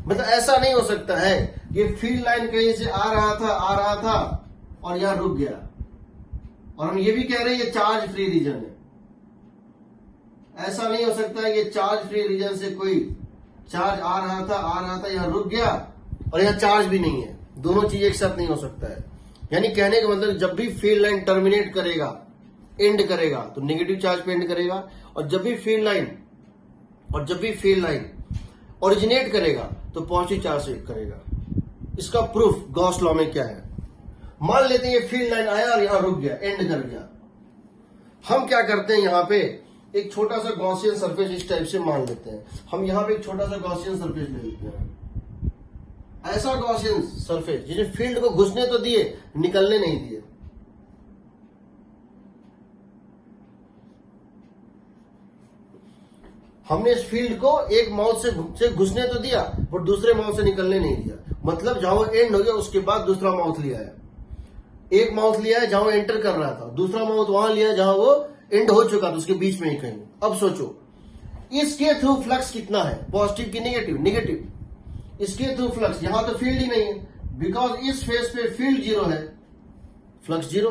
मतलब ऐसा नहीं हो सकता है ये फील्ड लाइन कहीं से आ रहा था और यहां रुक गया, और हम ये भी कह रहे हैं ये चार्ज फ्री रीजन है। ऐसा नहीं हो सकता है ये चार्ज फ्री रीजन से कोई चार्ज आ रहा था यहां रुक गया और यहां चार्ज भी नहीं है, दोनों चीज एक साथ नहीं हो सकता है। यानी कहने का मतलब जब भी फील्ड लाइन टर्मिनेट करेगा, एंड करेगा तो नेगेटिव चार्ज पे एंड करेगा, और जब भी फील्ड लाइन ओरिजिनेट करेगा तो पॉजिटिव चार्ज से करेगा। इसका प्रूफ गॉस लॉ में क्या है, मान लेते हैं ये फील्ड लाइन आया और यहां रुक गया, एंड कर गया। हम क्या करते हैं, यहां पे एक छोटा सा गॉसियन सरफेस इस टाइप से मान लेते हैं। हम यहां पे एक छोटा सा गॉसियन सरफेस ले लेते हैं, ऐसा गॉसियन सरफेस जिसने फील्ड को घुसने तो दिए, निकलने नहीं दिए। हमने इस फील्ड को एक माउथ से घुसने तो दिया बट दूसरे माउथ से निकलने नहीं दिया। मतलब जहां वो एंड हो गया उसके बाद दूसरा माउथ लिया है, एक माउथ लिया है जहां वो एंटर कर रहा था, दूसरा माउथ वहां लिया है जहां वो एंड हो चुका था, उसके बीच में ही कहीं। अब सोचो इसके थ्रू फ्लक्स कितना है, पॉजिटिव की नेगेटिव। इसके थ्रू फ्लक्स, यहां तो फील्ड ही नहीं है बिकॉज इस फेस पे फील्ड जीरो है, फ्लक्स जीरो।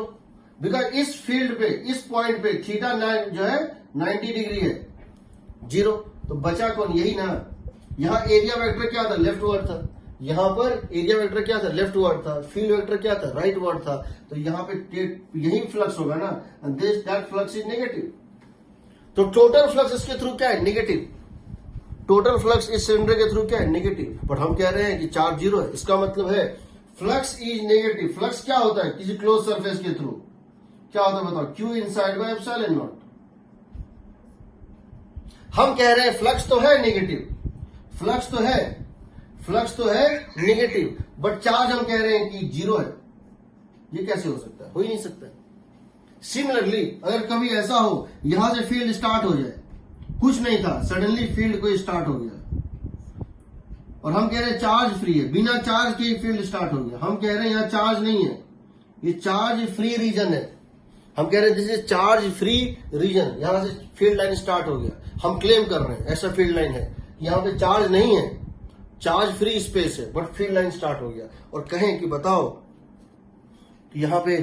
बिकॉज इस फील्ड पे, इस पॉइंट पे थीटा जो है 90 डिग्री है, जीरो। तो बचा कौन, यही ना। यहां एरिया वेक्टर क्या था, लेफ्ट वर्ड था। यहां पर एरिया वेक्टर क्या था, लेफ्ट वर्ड था। फील्ड वेक्टर क्या था, राइट वर्ड था। तो यहां पे यही फ्लक्स होगा ना, and that flux is negative. तो टोटल फ्लक्स इसके थ्रू क्या है, नेगेटिव। टोटल फ्लक्स इस सिलेंडर के थ्रू क्या है, नेगेटिव। बट हम कह रहे हैं कि चार्ज जीरो है, इसका मतलब है फ्लक्स इज नेगेटिव। फ्लक्स क्या होता है किसी क्लोज सरफेस के थ्रू, क्या होता है बताओ, Q inside by epsilon not. हम कह रहे हैं फ्लक्स तो है नेगेटिव, फ्लक्स तो है नेगेटिव, बट चार्ज हम कह रहे हैं कि जीरो है। ये कैसे हो सकता है, हो ही नहीं सकता। सिमिलरली अगर कभी ऐसा हो यहां से फील्ड स्टार्ट हो जाए, कुछ नहीं था, सडनली फील्ड को स्टार्ट हो गया, और हम कह रहे हैं चार्ज फ्री है, बिना चार्ज के फील्ड स्टार्ट हो गया। हम कह रहे हैं यहां चार्ज नहीं है, ये चार्ज फ्री रीजन है। हम कह रहे हैं this is charge free region, यहां से फील्ड लाइन स्टार्ट हो गया। हम क्लेम कर रहे हैं ऐसा फील्ड लाइन है, यहां पे चार्ज नहीं है, चार्ज फ्री स्पेस है, बट फील्ड लाइन स्टार्ट हो गया। और कहें कि बताओ कि यहां पे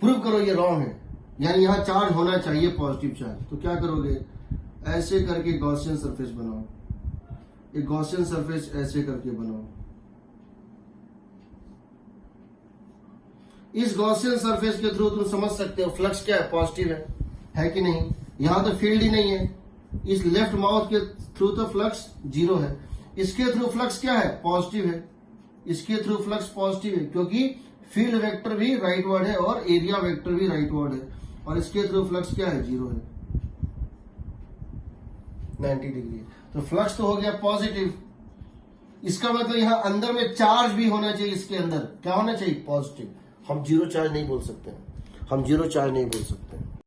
प्रूव करो ये रॉन्ग है, यानी यहां चार्ज होना चाहिए पॉजिटिव चार्ज, तो क्या करोगे, ऐसे करके गॉसियन सरफेस बनाओ, एक गॉसियन सरफेस ऐसे करके बनाओ। इस गॉसियन सरफेस के थ्रू तुम समझ सकते हो फ्लक्स क्या है, पॉजिटिव है कि नहीं। यहां तो फील्ड ही नहीं है, इस लेफ्ट माउथ के थ्रू तो फ्लक्स जीरो है, इसके थ्रू फ्लक्स क्या है, पॉजिटिव है। इसके थ्रू फ्लक्स पॉजिटिव है क्योंकि फील्ड वेक्टर भी राइट वर्ड है और एरिया वेक्टर भी राइट वर्ड है, और इसके थ्रू फ्लक्स क्या है, जीरो है, 90 डिग्री। तो फ्लक्स तो हो गया पॉजिटिव। इसका मतलब यहां अंदर में चार्ज भी होना चाहिए, इसके अंदर क्या होना चाहिए, पॉजिटिव। हम जीरो चार्ज नहीं बोल सकते,